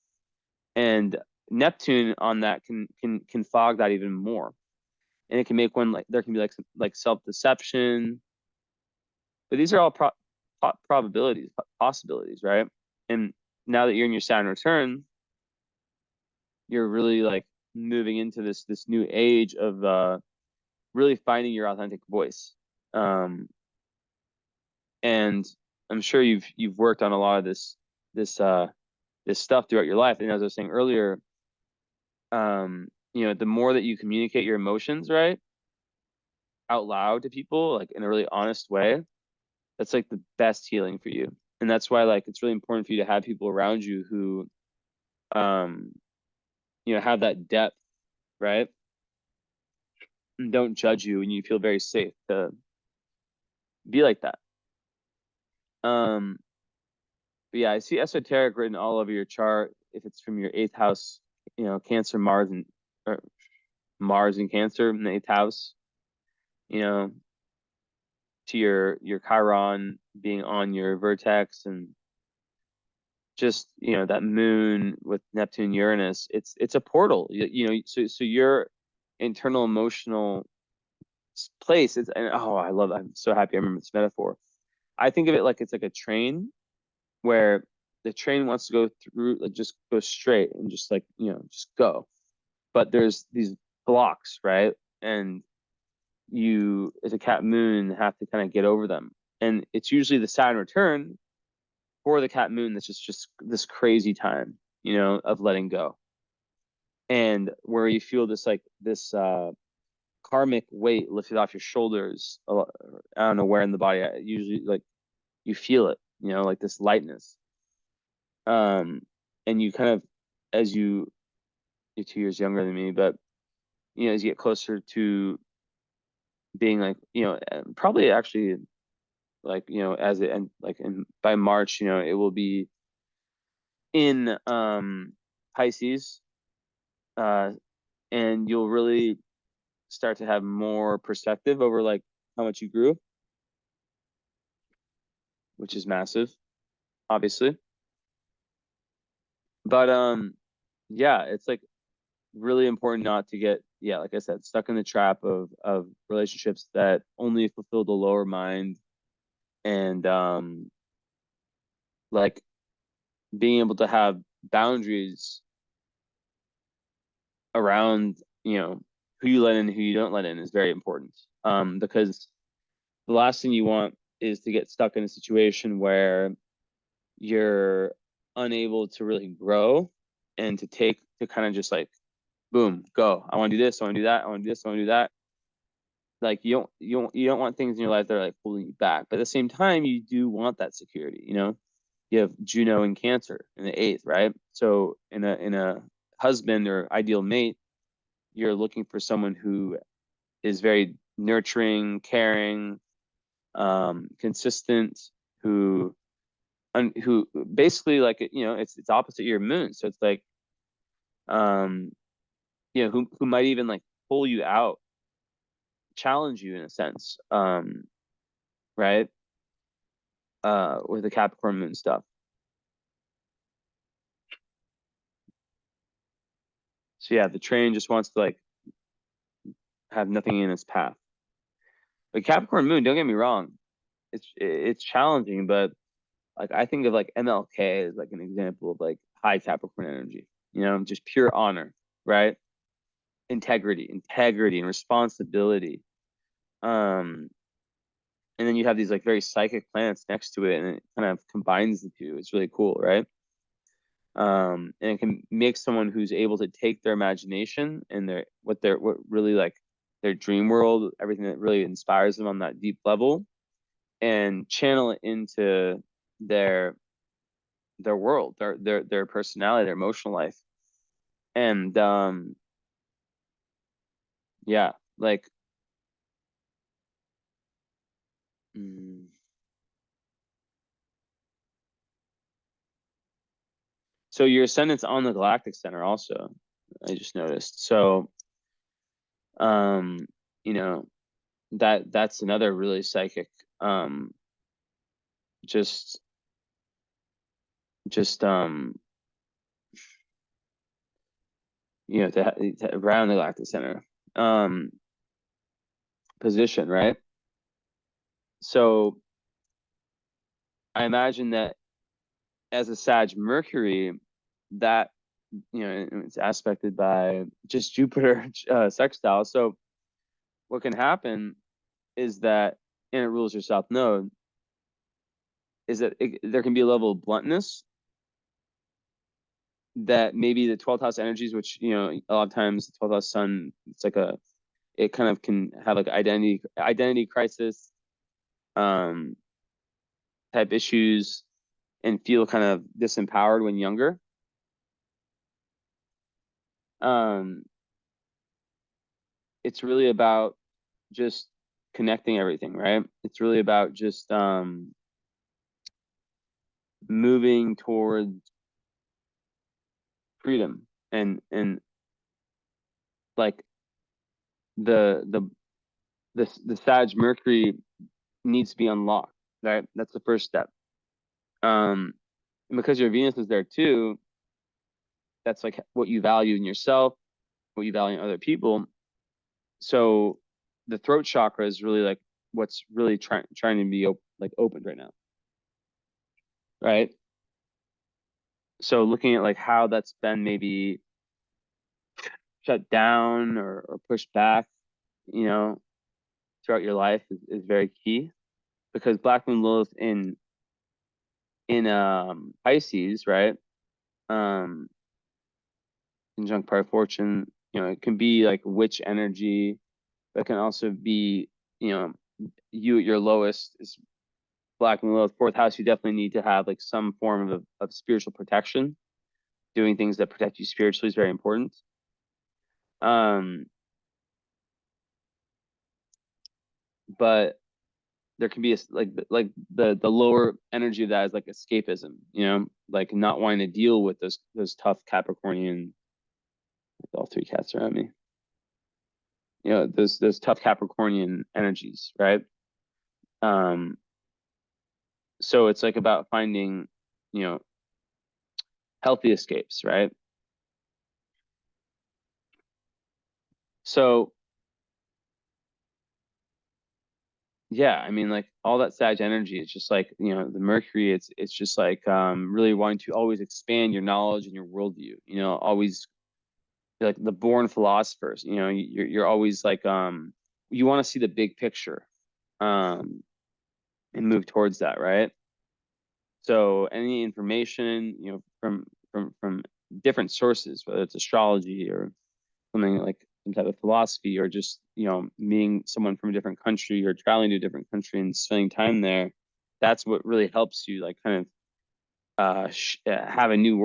And Neptune on that can fog that even more, and it can make one like there can be like self deception. But these are all probabilities, possibilities, right? And now that you're in your Saturn return, you're really like moving into this new age of really finding your authentic voice. And I'm sure you've worked on a lot of this this stuff throughout your life. And as I was saying earlier, you know, the more that you communicate your emotions, right, out loud to people, like in a really honest way, that's like the best healing for you. And that's why like it's really important for you to have people around you who um you know have that depth, right? And don't judge you and you feel very safe to be like that. But yeah, I see esoteric written all over your chart. If it's from your eighth house, you know, Cancer, Mars, and or Mars and Cancer in the eighth house, you know, to your Chiron being on your vertex, and just you know that moon with Neptune, Uranus. It's a portal. You know, so your internal emotional place is, and oh, I love. I'm so happy I remember this metaphor. I think of it like it's like a train where the train wants to go through, like just go straight and just like, you know, just go. But there's these blocks, right? And you, as a cat moon, have to kind of get over them. And it's usually the Saturn return for the cat moon that's just this crazy time, you know, of letting go. And where you feel this like this karmic weight lifted off your shoulders. I don't know where in the body. Usually like you feel it, you know, like this lightness. Um, and you kind of, as you're 2 years younger than me, but you know, as you get closer to being like, you know, probably actually like, you know, as it and like in by March, you know, it will be in Pisces, uh, and you'll really start to have more perspective over like how much you grew, which is massive, obviously. But yeah, it's like really important not to get yeah, like I said, stuck in the trap of relationships that only fulfill the lower mind, and like being able to have boundaries around, who you let in, who you don't let in is very important. Because the last thing you want is to get stuck in a situation where you're unable to really grow and to kind of just like, boom, go. I want to do this. I want to do that. I want to do this. I want to do that. Like you don't want things in your life that are like holding you back. But at the same time, you do want that security. You have Juno in Cancer in the eighth, right? So in a husband or ideal mate, you're looking for someone who is very nurturing, caring, consistent, who basically, like, it's opposite your moon. So it's like, um, who might even like pull you out, challenge you in a sense, right? With the Capricorn moon stuff. So yeah, the train just wants to like have nothing in its path. But Capricorn moon, don't get me wrong, it's challenging, but like I think of like MLK as like an example of like high Capricorn energy, just pure honor, right? Integrity and responsibility. Um, and then you have these like very psychic planets next to it, and it kind of combines the two. It's really cool, right? And it can make someone who's able to take their imagination and what really like their dream world, everything that really inspires them on that deep level, and channel it into their world, their personality, their emotional life. And yeah, like mm, so your ascendant's on the galactic center also, I just noticed. So um, you know, that's another really psychic, um just just to around the galactic center um position, right? So I imagine that as a Sag Mercury, that it's aspected by just Jupiter sextile. So what can happen is that, and it rules your south node, is that there can be a level of bluntness that maybe the 12th house energies, which a lot of times the 12th house sun, it kind of can have like identity crisis um type issues, and feel kind of disempowered when younger. um it's really about just connecting everything, right? It's really about just moving towards freedom, and like the the Sag Mercury needs to be unlocked, right? That's the first step. And because your Venus is there too, that's like what you value in yourself, what you value in other people. So the throat chakra is really like what's really trying to be like opened right now, right? So looking at like how that's been maybe shut down or pushed back, you know, throughout your life is very key, because Black Moon Lilith in Pisces, right? Um, Conjunct Par Fortune, it can be like witch energy, but it can also be, you at your lowest is Black Moon Lilith, fourth house. You definitely need to have like some form of spiritual protection. Doing things that protect you spiritually is very important. Um, but there can be like the lower energy of that is like escapism, like not wanting to deal with those tough Capricornian, with all three cats around me, those tough Capricornian energies, right? Um, so it's like about finding, you know, healthy escapes, right? So yeah, I mean, like all that Sag energy, it's just like, the Mercury, it's just like really wanting to always expand your knowledge and your worldview, always like the born philosophers, you're always like you want to see the big picture um and move towards that, right? So any information, from different sources, whether it's astrology or something like some type of philosophy, or just, meeting someone from a different country or traveling to a different country and spending time there, that's what really helps you like kind of have a new.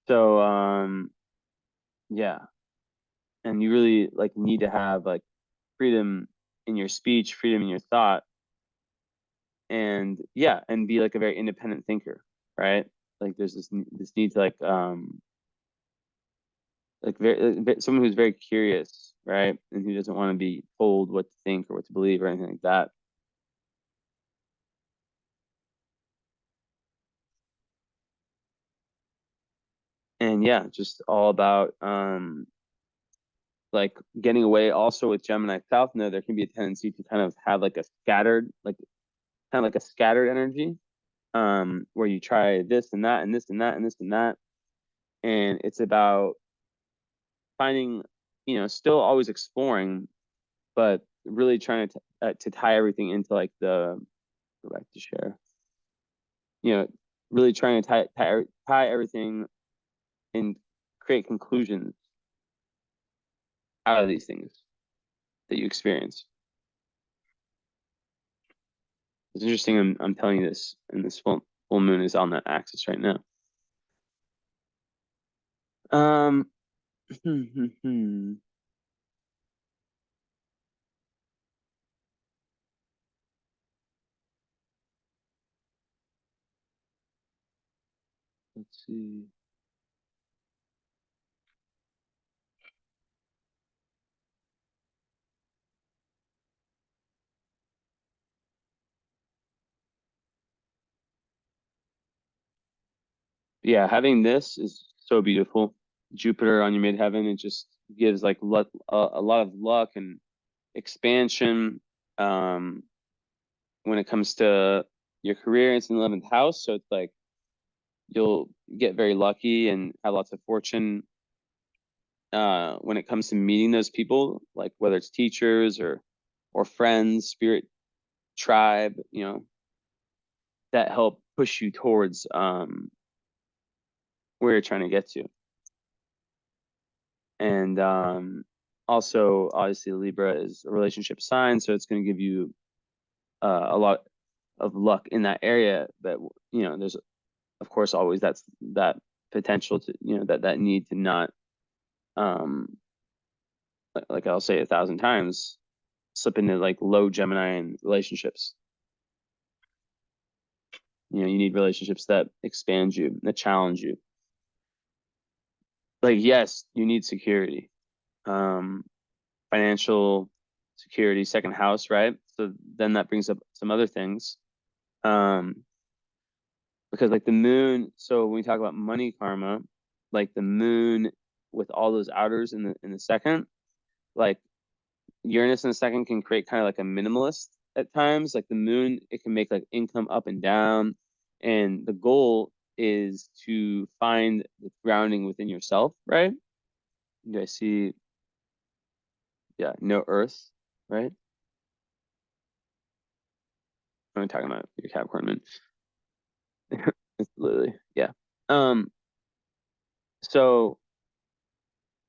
So yeah, and you really like need to have like freedom in your speech, freedom in your thought, and yeah, and be like a very independent thinker, right? Like there's this need to like someone who's very curious, right? And who doesn't want to be told what to think or what to believe or anything like that. And yeah, just all about like getting away. Also with Gemini South Node, there can be a tendency to kind of have like a scattered, like kind of like a scattered energy, where you try this and that and this and that and this and that. And it's about finding, still always exploring, but really trying to tie everything into like go back to share, you know, really trying to tie everything and create conclusions out of these things that you experience. It's interesting. I'm telling you this, and this full moon is on that axis right now. Um, let's see. Yeah, having this is so beautiful. Jupiter on your midheaven, it just gives like luck, a lot of luck and expansion. Um, when it comes to your career, it's in the 11th house, so it's like you'll get very lucky and have lots of fortune when it comes to meeting those people, like whether it's teachers or friends, spirit tribe, that help push you towards where you're trying to get to. And also, obviously, Libra is a relationship sign, so it's going to give you a lot of luck in that area. But there's of course always that potential to that need to not um like I'll say 1,000 times, slip into like low Gemini in relationships. You need relationships that expand you, that challenge you. Like, yes, you need security, um, financial security, second house, right? So then that brings up some other things. Um, because like the moon, so when we talk about money karma, like the moon with all those outers in the second, like Uranus in the second can create kind of like a minimalist at times. Like the moon, it can make like income up and down. And the goal is to find the grounding within yourself, right? Do I see, yeah, no earth, right? I'm talking about your Capricorn moon. It's literally, yeah. Um, so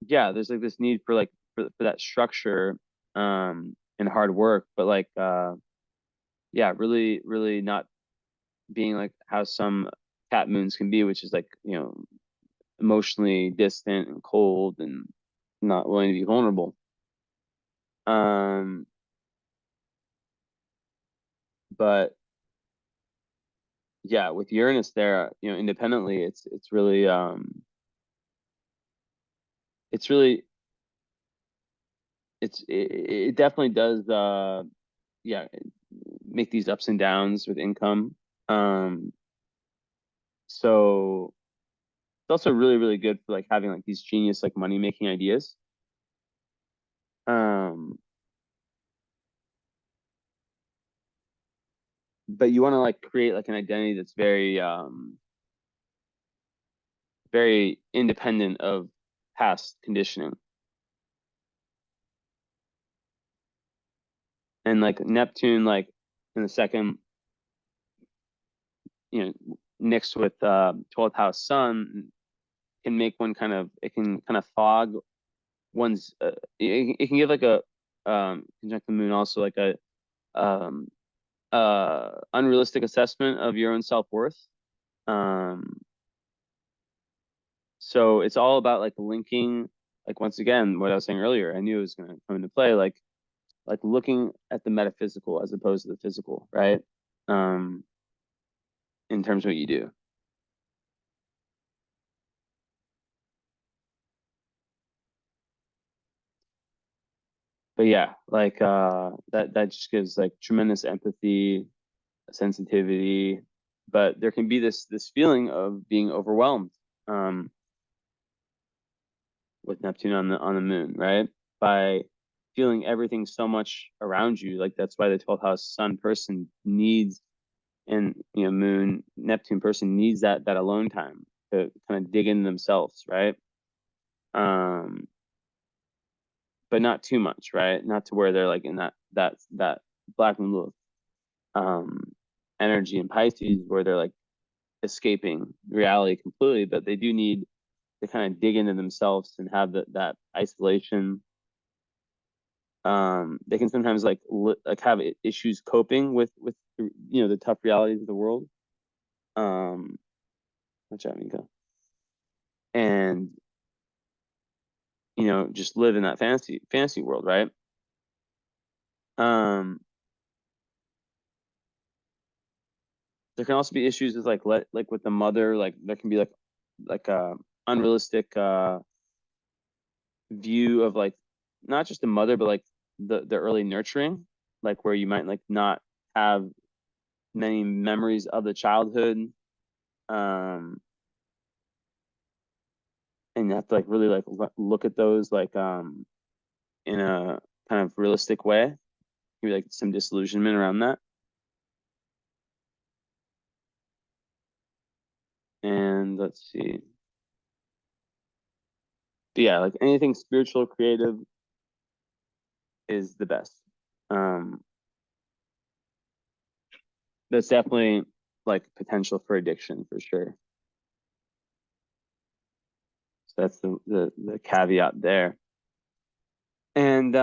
yeah, there's like this need for like for that structure and hard work, but like yeah, really, really not being like how some cat moons can be, which is like, emotionally distant and cold and not willing to be vulnerable. Um, but yeah, with Uranus there, independently, it's really it definitely does yeah, make these ups and downs with income. Um, so also really, really good for like having like these genius like money making ideas. But you want to like create like an identity that's very independent of past conditioning. And like Neptune, like in the second, mixed with 12th house sun, can make one it can kind of fog one's, it can give like a, conjunct the moon also like a, um, unrealistic assessment of your own self-worth. So it's all about like linking, like once again, what I was saying earlier, I knew it was going to come into play, like looking at the metaphysical as opposed to the physical, right? In terms of what you do. But yeah, like that just gives like tremendous empathy, sensitivity, but there can be this feeling of being overwhelmed with Neptune on the moon, right? By feeling everything so much around you. Like that's why the 12th house sun person needs, and moon Neptune person needs that alone time to kind of dig in themselves, right? Um, but not too much, right? Not to where they're like in that black moon energy in Pisces where they're like escaping reality completely, but they do need to kind of dig into themselves and have that isolation. They can sometimes like have issues coping with the tough realities of the world. Which I mean, and just live in that fantasy world, right? Um, there can also be issues with like with the mother, like there can be like a unrealistic view of like not just the mother, but like the early nurturing, like where you might like not have many memories of the childhood, and you have to like really like look at those like in a kind of realistic way. Maybe like some disillusionment around that. And let's see. But yeah, like anything spiritual, creative is the best. Um, there's definitely like potential for addiction for sure. So that's the caveat there. And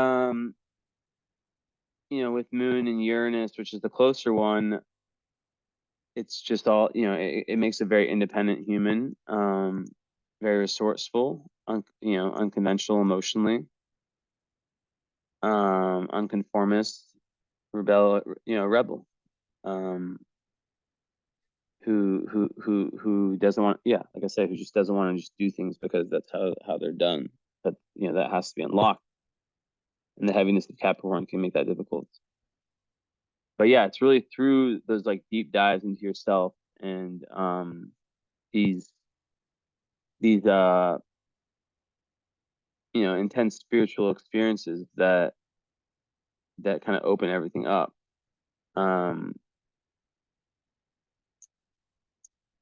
with Moon and Uranus, which is the closer one, it's just all, it makes a very independent human, very resourceful, unconventional emotionally, unconformist, rebel, um, who doesn't want, yeah, like I said, who just doesn't want to just do things because that's how they're done. But that has to be unlocked, and the heaviness of Capricorn can make that difficult. But yeah, it's really through those like deep dives into yourself and these these intense spiritual experiences that kind of open everything up. Um,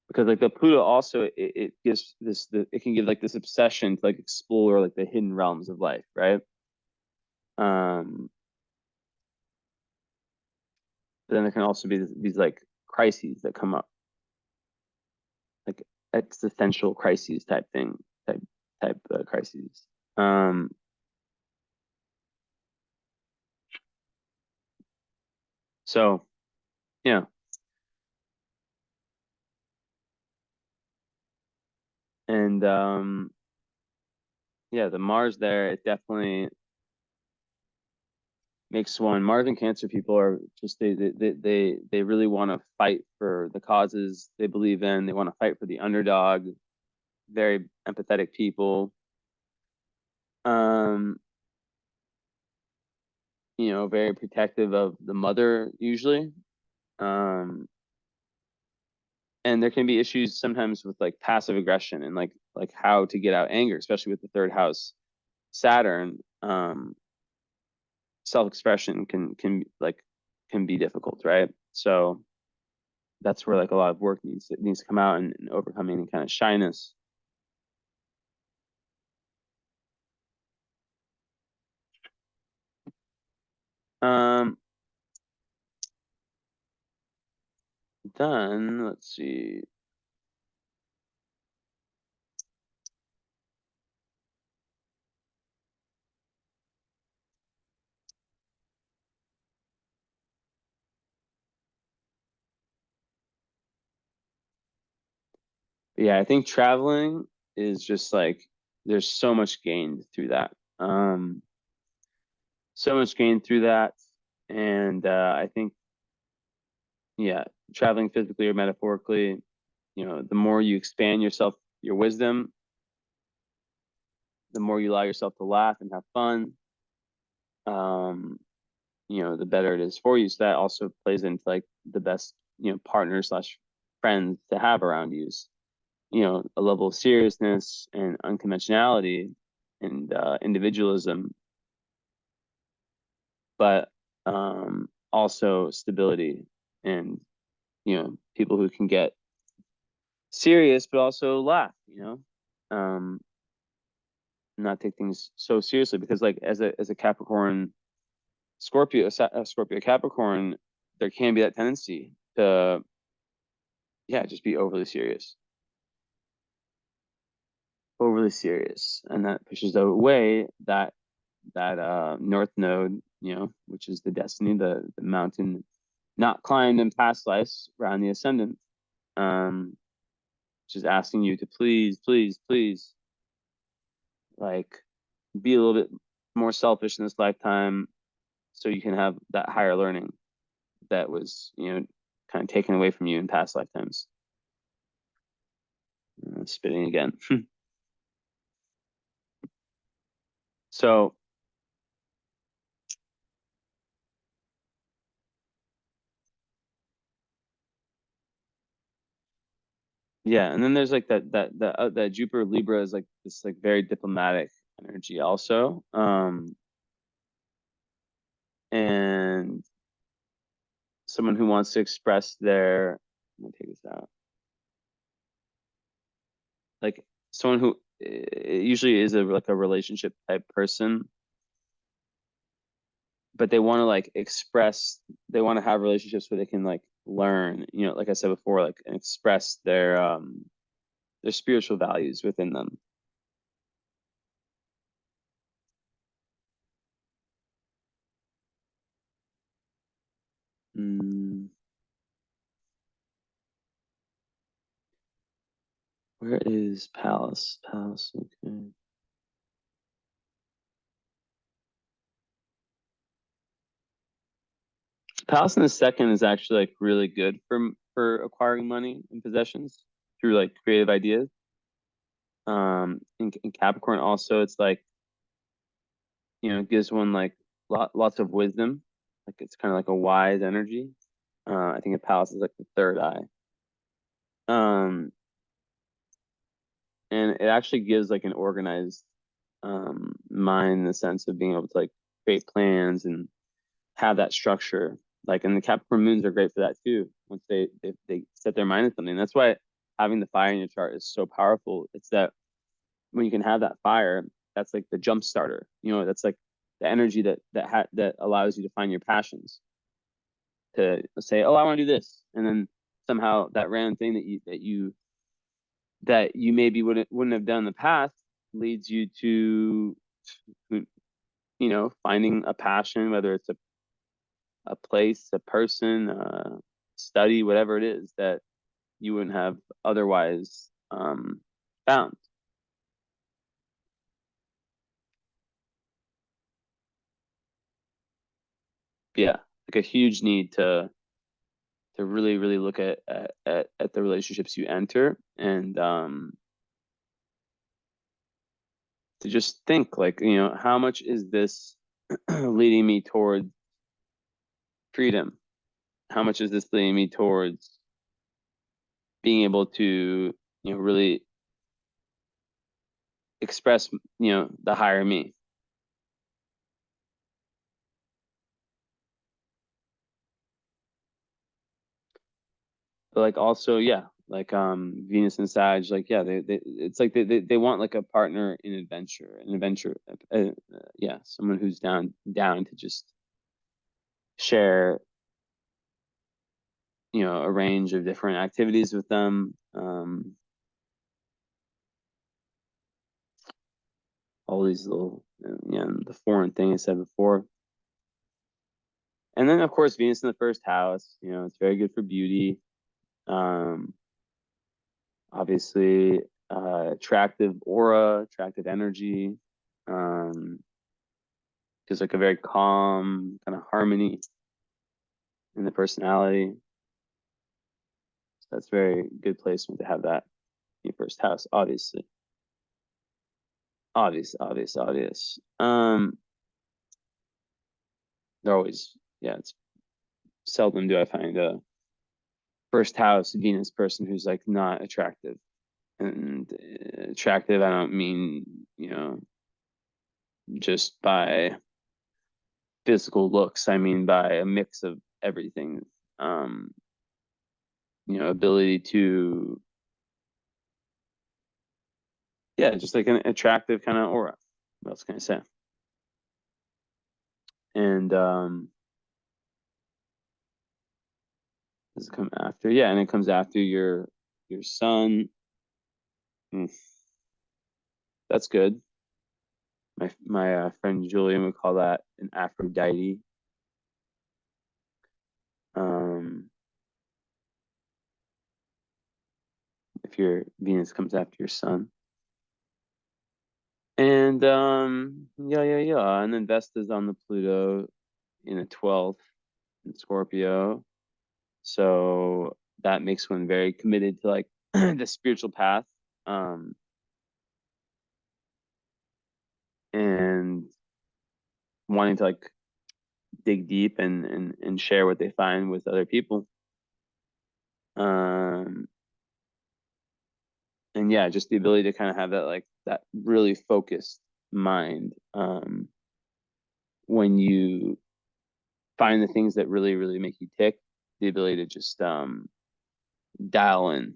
because like the Pluto also it gives it can give like this obsession to like explore like the hidden realms of life, right? Um, but then there can also be these like crises that come up, like existential crises type thing, type crises. Um, so yeah, and yeah, the Mars there, it definitely makes one. Mars and Cancer people are just they really want to fight for the causes they believe in. They want to fight for the underdog. Very empathetic people. Um, very protective of the mother usually. Um, And there can be issues sometimes with like passive aggression and like how to get out anger, especially with the third house Saturn. Self-expression can be difficult, right? So that's where like a lot of work needs to come out, and overcoming any kind of shyness. Then let's see. Yeah, I think traveling is just like there's so much gained through that. So much gained through that. And I think, yeah, traveling physically or metaphorically, the more you expand yourself, your wisdom, the more you allow yourself to laugh and have fun, the better it is for you. So that also plays into like the best, partners slash friends to have around you. A level of seriousness and unconventionality and individualism, but also stability and, people who can get serious but also laugh, not take things so seriously, because like as a Capricorn Scorpio Capricorn, there can be that tendency to, yeah, just be overly serious, and that pushes away that north node, which is the destiny, the mountain not climbed in past lives around the ascendant, which is asking you to please, please, please, like, be a little bit more selfish in this lifetime, so you can have that higher learning that was, kind of taken away from you in past lifetimes. Spitting again. So yeah, and then there's like that Jupiter Libra is like this like very diplomatic energy also, and someone who wants to express their, let me take this out, like someone who usually is like a relationship type person, but they want to like they want to have relationships where they can like learn, like I said before, like, and express their spiritual values within them. Mm, where is Palace? Palace, okay. Palace in the second is actually like really good for acquiring money and possessions through like creative ideas. In Capricorn also, it's like, it gives one like lots of wisdom. Like it's kind of like a wise energy. I think a Palace is like the third eye. Um, and it actually gives like an organized mind, in the sense of being able to like create plans and have that structure. Like, and the Capricorn moons are great for that too. Once they set their mind on something, that's why having the fire in your chart is so powerful. It's that when you can have that fire, that's like the jump starter. That's like the energy that allows you to find your passions. To say, oh, I want to do this, and then somehow that random thing that you maybe wouldn't have done in the past leads you to, finding a passion, whether it's a place, a person, study, whatever it is that you wouldn't have otherwise found. Yeah, like a huge need to really, really look at the relationships you enter, and to just think like, how much is this leading me towards freedom? How much is this leading me towards being able to, really express, the higher me. But like also, yeah, like Venus and Sag, like yeah, it's like they want like a partner in adventure, yeah, someone who's down to just share, a range of different activities with them. All these little, the foreign thing I said before. And then of course Venus in the first house, it's very good for beauty. Obviously, attractive aura, attractive energy. Just like a very calm kind of harmony in the personality. So that's very good placement to have that in your first house, obviously. Obvious. They're always, yeah, it's seldom do I find a first house Venus person who's like not attractive. And attractive, I don't mean, just by physical looks. I mean by a mix of everything. Ability to, yeah, just like an attractive kind of aura. What else can I say? And does it come after? Yeah, and it comes after your sun. That's good. My friend Julian would call that an Aphrodite. If your Venus comes after your sun. And yeah. And then Vesta's on the Pluto in a 12th in Scorpio. So that makes one very committed to like the spiritual path. And wanting to like dig deep and share what they find with other people. And yeah, just the ability to kind of have that like that really focused mind when you find the things that really, really make you tick, the ability to just dial in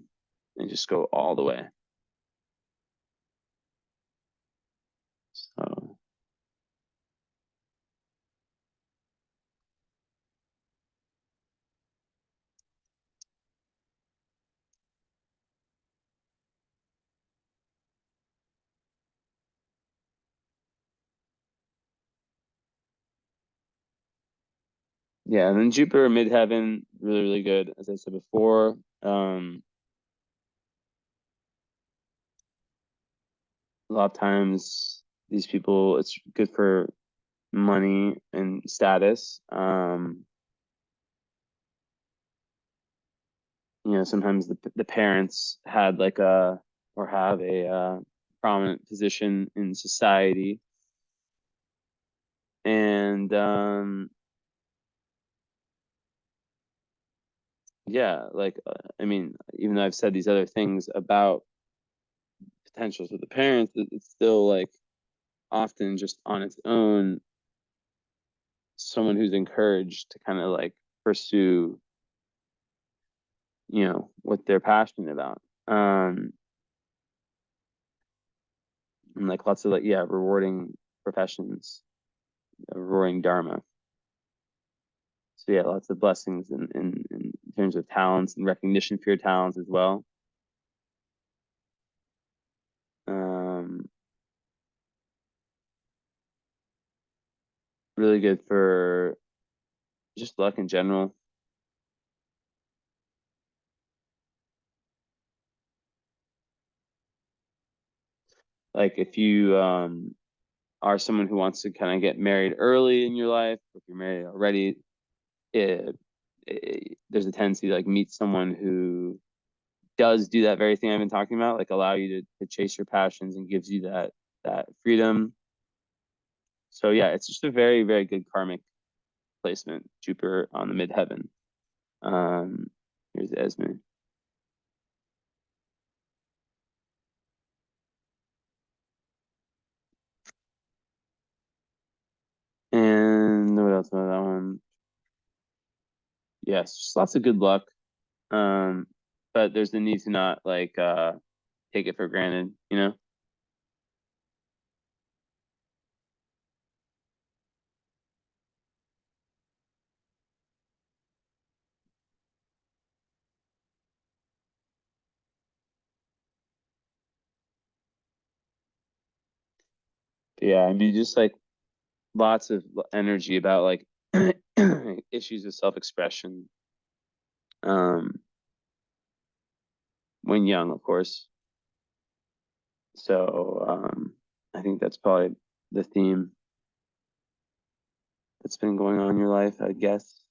and just go all the way. So yeah, and then Jupiter midheaven, really, really good. As I said before, a lot of times these people, it's good for money and status. Sometimes the parents had like a or have a prominent position in society, and yeah, like I mean, even though I've said these other things about potentials with the parents, it's still like often just on its own someone who's encouraged to kind of like pursue what they're passionate about, and like lots of like rewarding professions, rewarding dharma. So yeah, lots of blessings in terms of talents and recognition for your talents as well. Really good for just luck in general. Like if you are someone who wants to kind of get married early in your life, if you're married already, there's a tendency to like meet someone who does do that very thing I've been talking about, like allow you to chase your passions and gives you that freedom. So yeah, it's just a very, very good karmic placement, Jupiter on the midheaven. Here's Esme. else about that one? Yes, just lots of good luck. But there's the need to not like take it for granted, you know? Yeah, I mean, just like lots of energy about like issues of self-expression. Um, when young, of course. So I think that's probably the theme that's been going on in your life, I guess,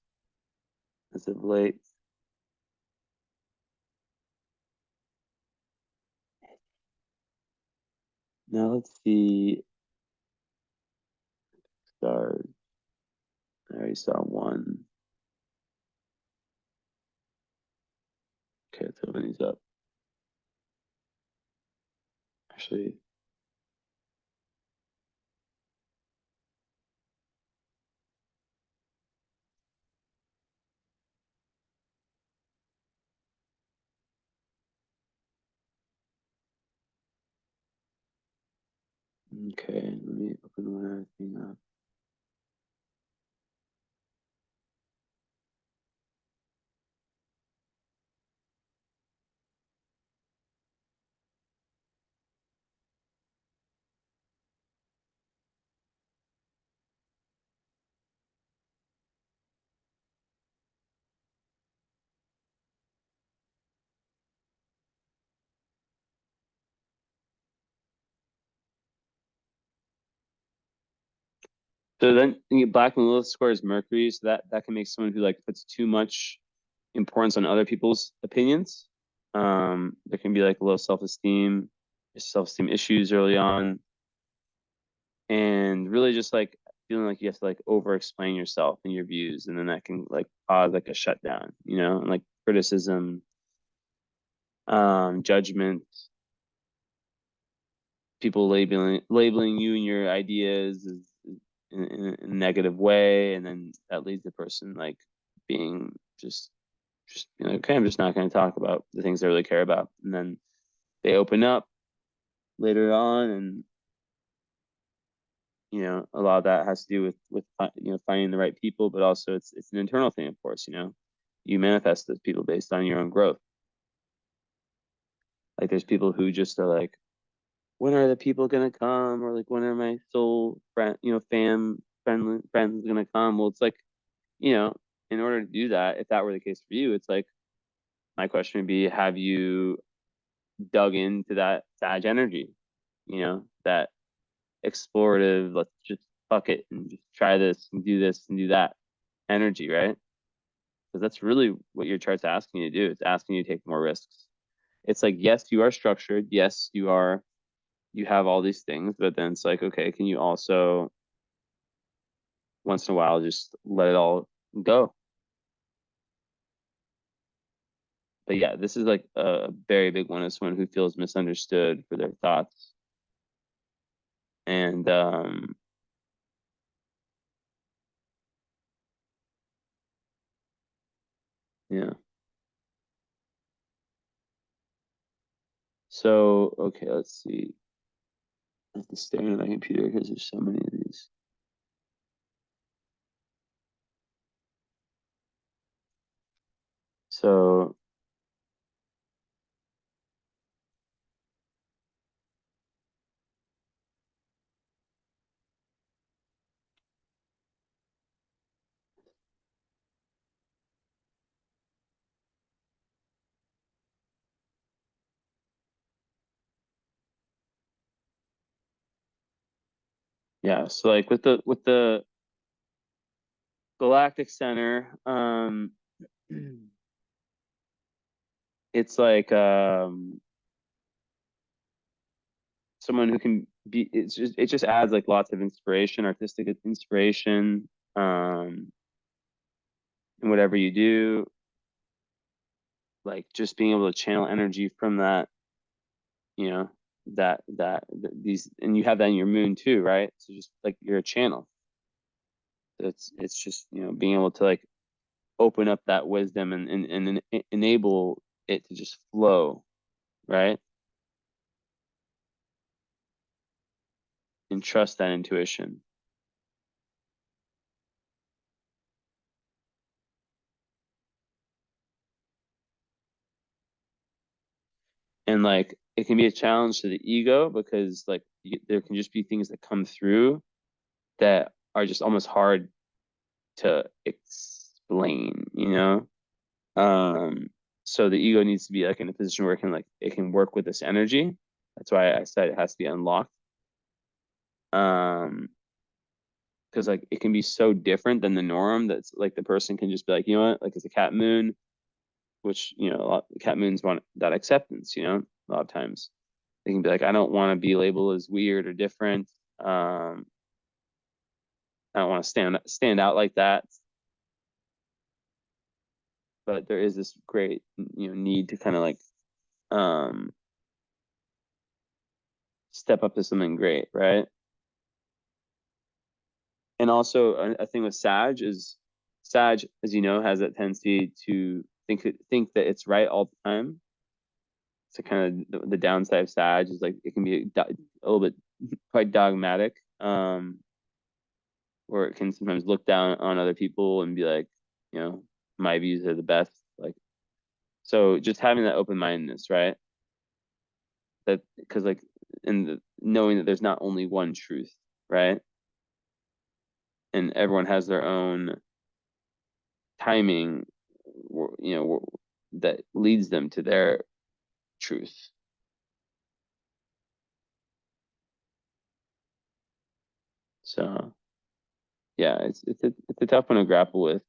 as of late. Now let's see. Stars. I already saw one. Okay, let's open these up. Actually, okay, let me open one other thing up. So then you get Black and Lilith squares Mercury, so that can make someone who like puts too much importance on other people's opinions. There can be like low self-esteem issues early on, and really just like feeling like you have to like over explain yourself and your views, and then that can like cause like a shutdown, you know, and like criticism, judgment, people labeling you and your ideas as in a negative way, and then that leads the person like being just you know, okay, I'm just not going to talk about the things I really care about, and then they open up later on, and you know, a lot of that has to do with you know, finding the right people, but also it's an internal thing, of course. You know, you manifest those people based on your own growth. Like there's people who just are like, when are the people gonna come, or like when are my soul friend, you know, friends gonna come? Well, it's like, you know, in order to do that, if that were the case for you, it's like my question would be, have you dug into that Sag energy? You know, that explorative, let's just fuck it and just try this and do that energy, right? Because that's really what your chart's asking you to do. It's asking you to take more risks. It's like, yes, you are structured. Yes, you have all these things, but then it's like, okay, can you also once in a while just let it all go? But yeah, this is like a very big one. Is someone who feels misunderstood for their thoughts. And yeah. So okay, let's see. I have to stare at my computer because there's so many of these. So yeah, so like with the galactic center, it's like someone who can be, it just adds like lots of inspiration, artistic inspiration, in whatever you do, like just being able to channel energy from that, you know, these, and you have that in your moon too, right? So just like you're a channel. It's just, being able to like open up that wisdom and enable it to just flow, right? And trust that intuition. And like it can be a challenge to the ego because like there can just be things that come through that are just almost hard to explain, so the ego needs to be like in a position where it can work with this energy. That's why I said it has to be unlocked. Because like it can be so different than the norm that's like the person can just be like, you know what, like it's a cat moon, which a lot cat moons want that acceptance, a lot of times they can be like, I don't want to be labeled as weird or different. I don't want to stand out like that. But there is this great need to kind of like um step up to something great, right? And also a thing with Sag is Sag, as you know, has that tendency to think that it's right all the time. So kind of the downside of Sag is like it can be a little bit quite dogmatic, where it can sometimes look down on other people and be like, my views are the best. Like, so just having that open mindedness, right? That because like knowing that there's not only one truth, right? And everyone has their own timing, that leads them to their truth. So yeah, it's a tough one to grapple with.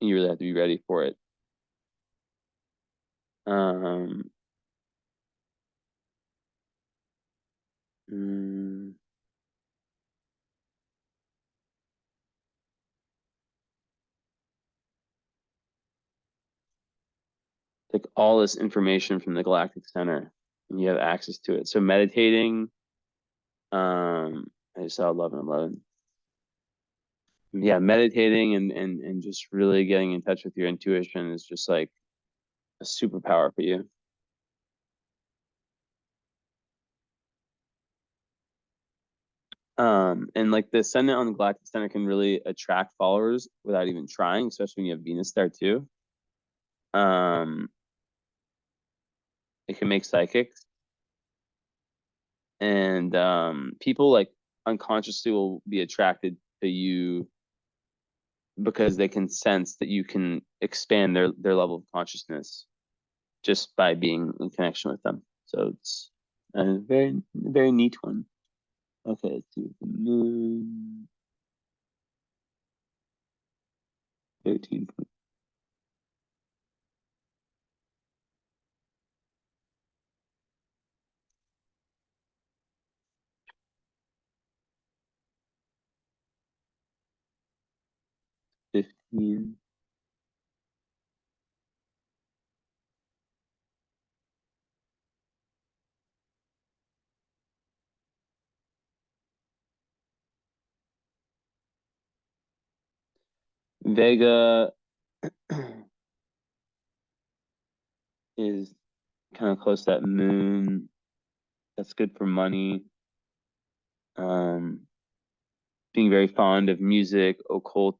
You really have to be ready for it. Um, mm, like all this information from the galactic center, and you have access to it. So meditating, I just saw 11:11. Yeah, meditating and just really getting in touch with your intuition is just like a superpower for you. And like the ascendant on the galactic center can really attract followers without even trying, especially when you have Venus there too. Um, it can make psychics, and people like unconsciously will be attracted to you because they can sense that you can expand their level of consciousness just by being in connection with them. So it's a very very neat one. Okay, let's see the moon. 13, 15. Vega is kind of close to that moon. That's good for money. Um, being very fond of music, occult,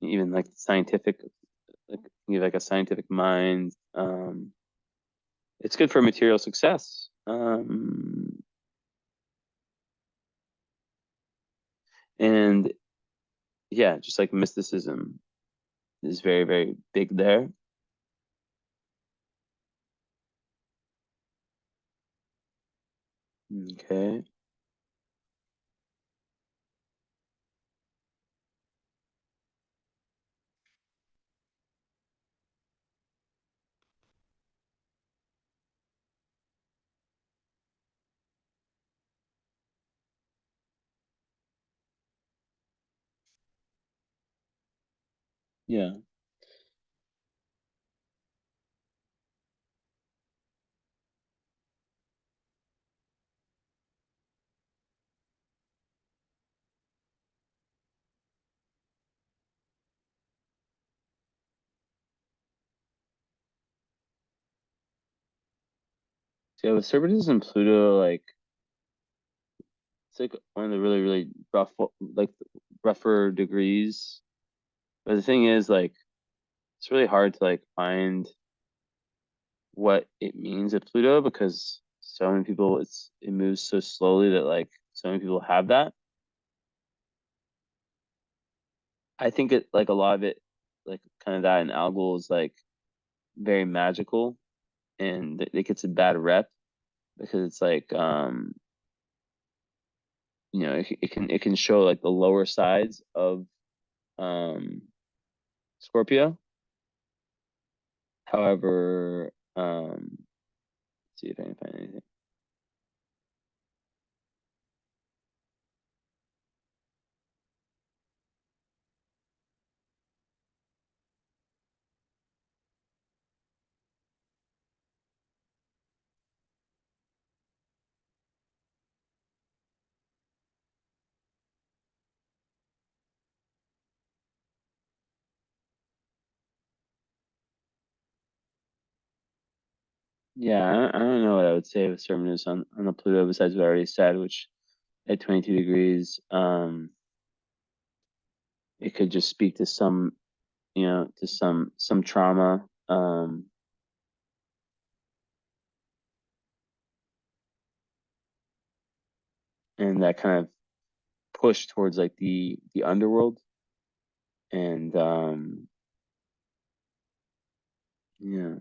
even like scientific, like you have like a scientific mind. It's good for material success. And yeah, just like mysticism is very, very big there. Okay. Yeah. So yeah, with Cerberus and Pluto, like it's like one of the really, really like rougher degrees. But the thing is, like, it's really hard to like find what it means at Pluto because so many people it moves so slowly that like so many people have that. I think it like a lot of it, like kind of that in Algol is like very magical and it gets a bad rep because it's like it can show like the lower sides of um Scorpio. However, let's see if I can find anything. Yeah, I don't know what I would say with Terminus on the Pluto besides what I already said, which at 22 degrees, it could just speak to some, to some trauma, and that kind of push towards like the underworld, and yeah,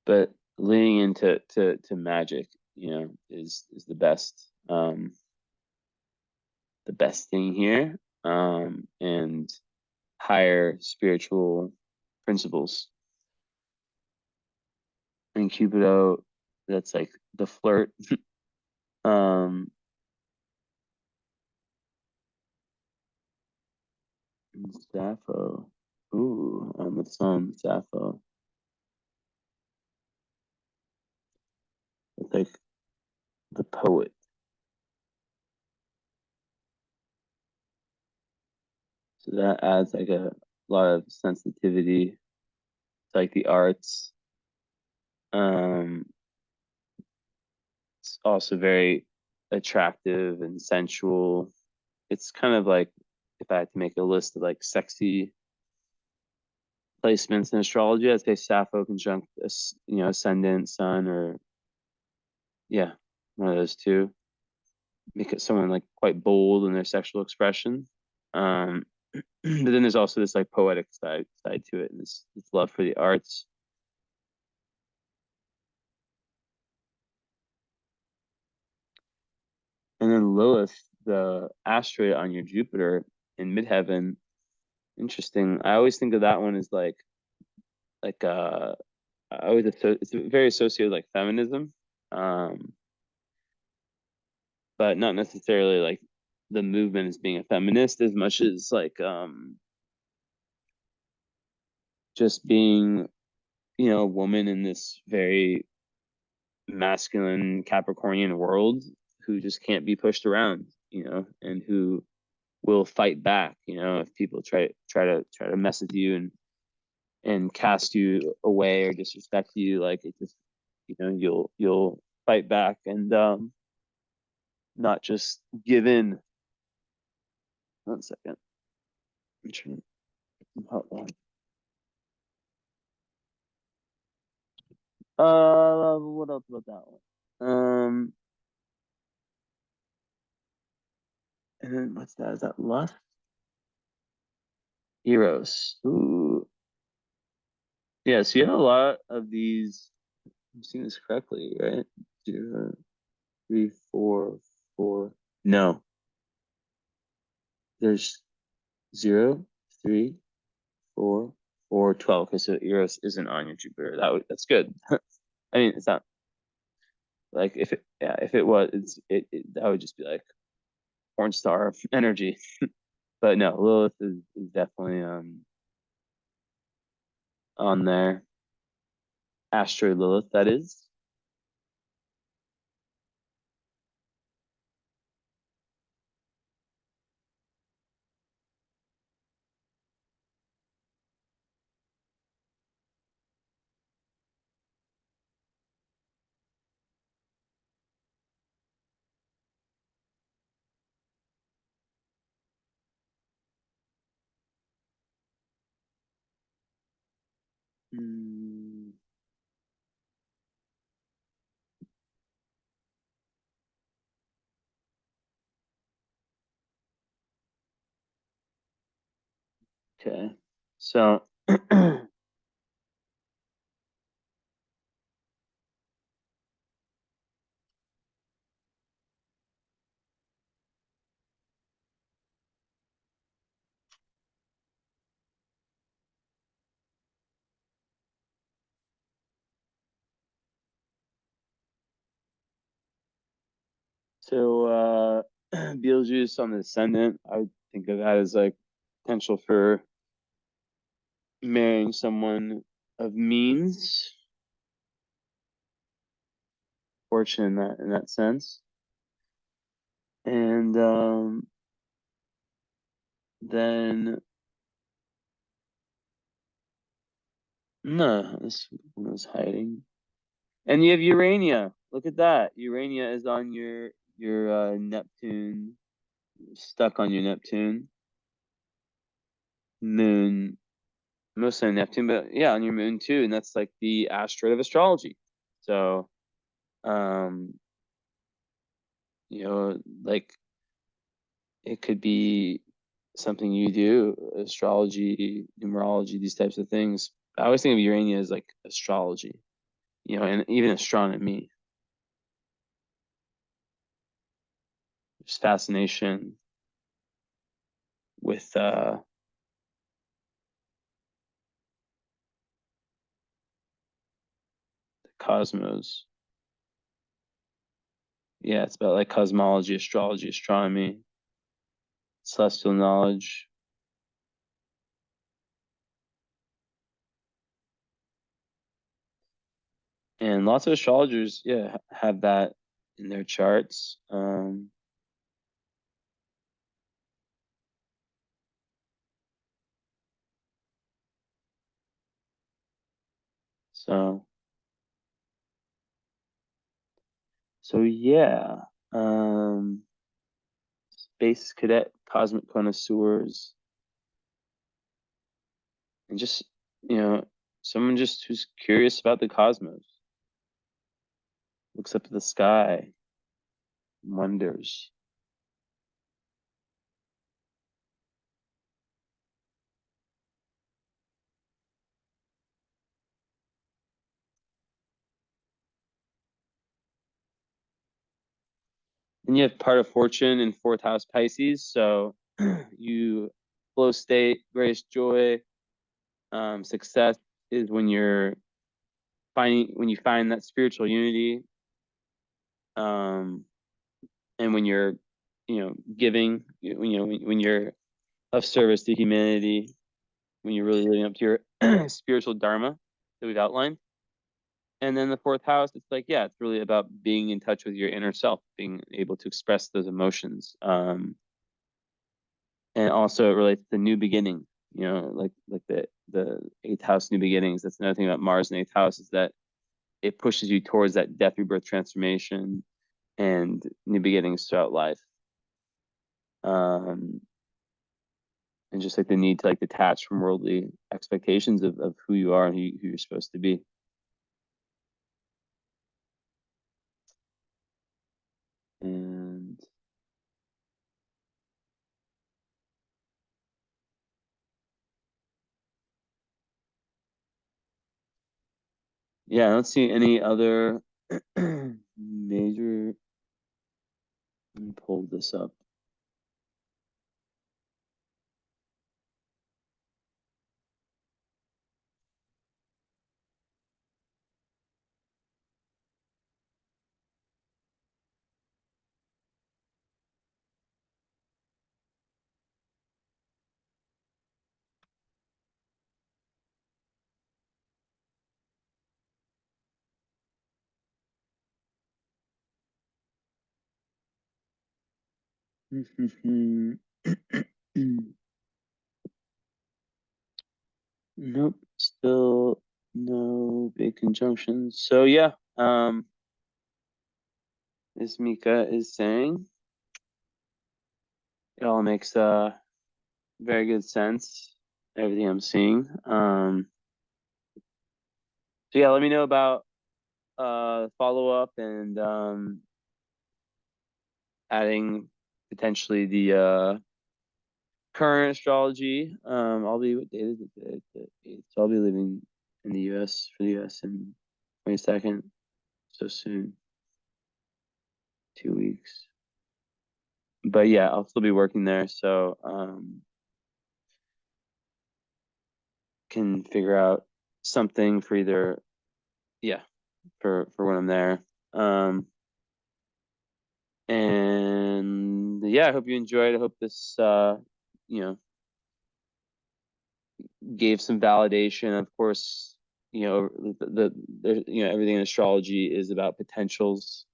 but leaning into to magic, is the best thing here, and higher spiritual principles. And Cupido, that's like the flirt. Um, Sappho. Ooh, on the sun, Sappho. It's like the poet. So that adds like a lot of sensitivity to like the arts. Um, it's also very attractive and sensual. It's kind of like if I had to make a list of like sexy placements in astrology, I'd say Sappho conjunct, ascendant, sun, or yeah, one of those two. Make it someone like quite bold in their sexual expression. Um, but then there's also this like poetic side to it, and this love for the arts. And then Lilith, the asteroid on your Jupiter in midheaven. Interesting. I always think of that one as like it's very associated with like feminism, um, but not necessarily like the movement as being a feminist as much as like just being a woman in this very masculine Capricornian world who just can't be pushed around, and who will fight back, if people try to mess with you and cast you away or disrespect you, like it just, you'll fight back and not just give in. 1 second. I'm trying to hot one. What else about that one? And then what's that? Is that lust? Eros. Ooh. Yeah, so you have a lot of these. I'm seeing this correctly, right? 0, 3, 4, 4. No, there's 0, 3, 4, 4, 12. Okay, so Eros isn't on your Jupiter. That's good. I mean, it's not like if it was, that would just be like porn star energy. But no, Lilith is definitely on there. Asteroid Lilith, that is. Okay, so Beetlejuice on the ascendant, I would think of that as like potential for marrying someone of means, fortune in that sense. And then no, this one was hiding. And you have Urania. Look at that. Urania is on your Neptune, stuck on your Neptune. Moon, mostly on Neptune, but yeah, on your moon too, and that's like the asteroid of astrology. So, um, like it could be something you do, astrology, numerology, these types of things. I always think of Urania as like astrology, and even astronomy. Just fascination with the cosmos. Yeah, it's about like cosmology, astrology, astronomy, celestial knowledge. And lots of astrologers, yeah, have that in their charts. So yeah. Um, Space cadet, cosmic connoisseurs, and just, you know, someone just who's curious about the cosmos, looks up at the sky, wonders. And you have part of fortune in fourth house Pisces, so you flow state, grace, joy, success is when you find that spiritual unity, um, and when you're, giving, when you're of service to humanity, when you're really living up to your spiritual dharma that we've outlined. And then the fourth house, it's like, yeah, it's really about being in touch with your inner self, being able to express those emotions. And also it relates to new beginning, like the eighth house, new beginnings. That's another thing about Mars in eighth house, is that it pushes you towards that death, rebirth, transformation, and new beginnings throughout life. Um, and just like the need to like detach from worldly expectations of who you are and who you're supposed to be. And yeah, I don't see any other major. Let me pull this up. Nope, still no big conjunctions. So yeah, as Mika is saying, it all makes very good sense. Everything I'm seeing. So yeah, let me know about follow up and adding potentially the current astrology. I'll be, what date is it today? It's the 8th. So I'll be living in the US, for the US in 22nd. So soon. 2 weeks. But yeah, I'll still be working there, so can figure out something for either, yeah, for when I'm there. And yeah, I hope you enjoyed. I hope this you know, gave some validation. Of course, you know, the you know, everything in astrology is about potentials.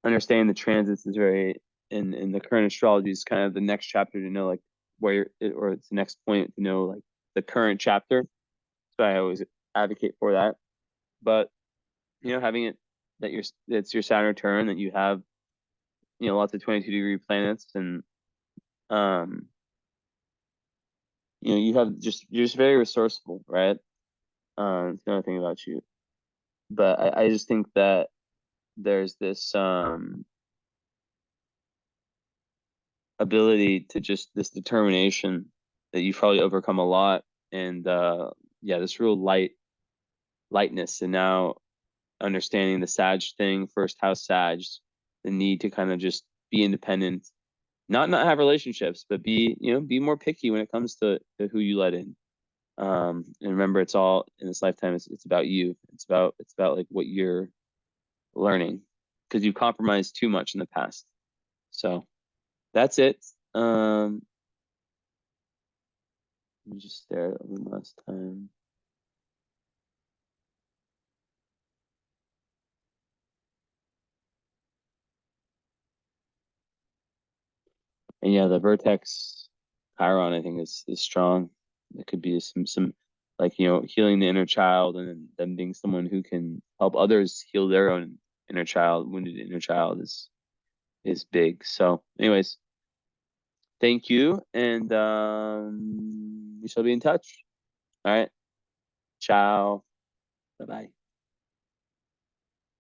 Understanding the transits is very, in the current astrology is kind of the next chapter to know like where or it's the next point to know like the current chapter. So I always advocate for that. But you know, having it that it's your Saturn return, that you have, you know, lots of 22-degree planets, and um you know, you have you're just very resourceful, right? It's another thing about you. But I just think that there's this ability to just this determination that you've probably overcome a lot, and yeah, this real lightness, and now understanding the Sag thing, first house Sag, the need to kind of just be independent, not have relationships, but be, you know, be more picky when it comes to who you let in. And remember, it's all in this lifetime. It's about you. It's about like what you're learning, because you've compromised too much in the past. So that's it. Let me just stare at it one last time. And yeah, the vertex Chiron, I think, is strong. It could be some like, you know, healing the inner child, and then being someone who can help others heal their own inner child, wounded inner child is big. So, anyways, thank you, and we shall be in touch. All right, ciao, bye bye.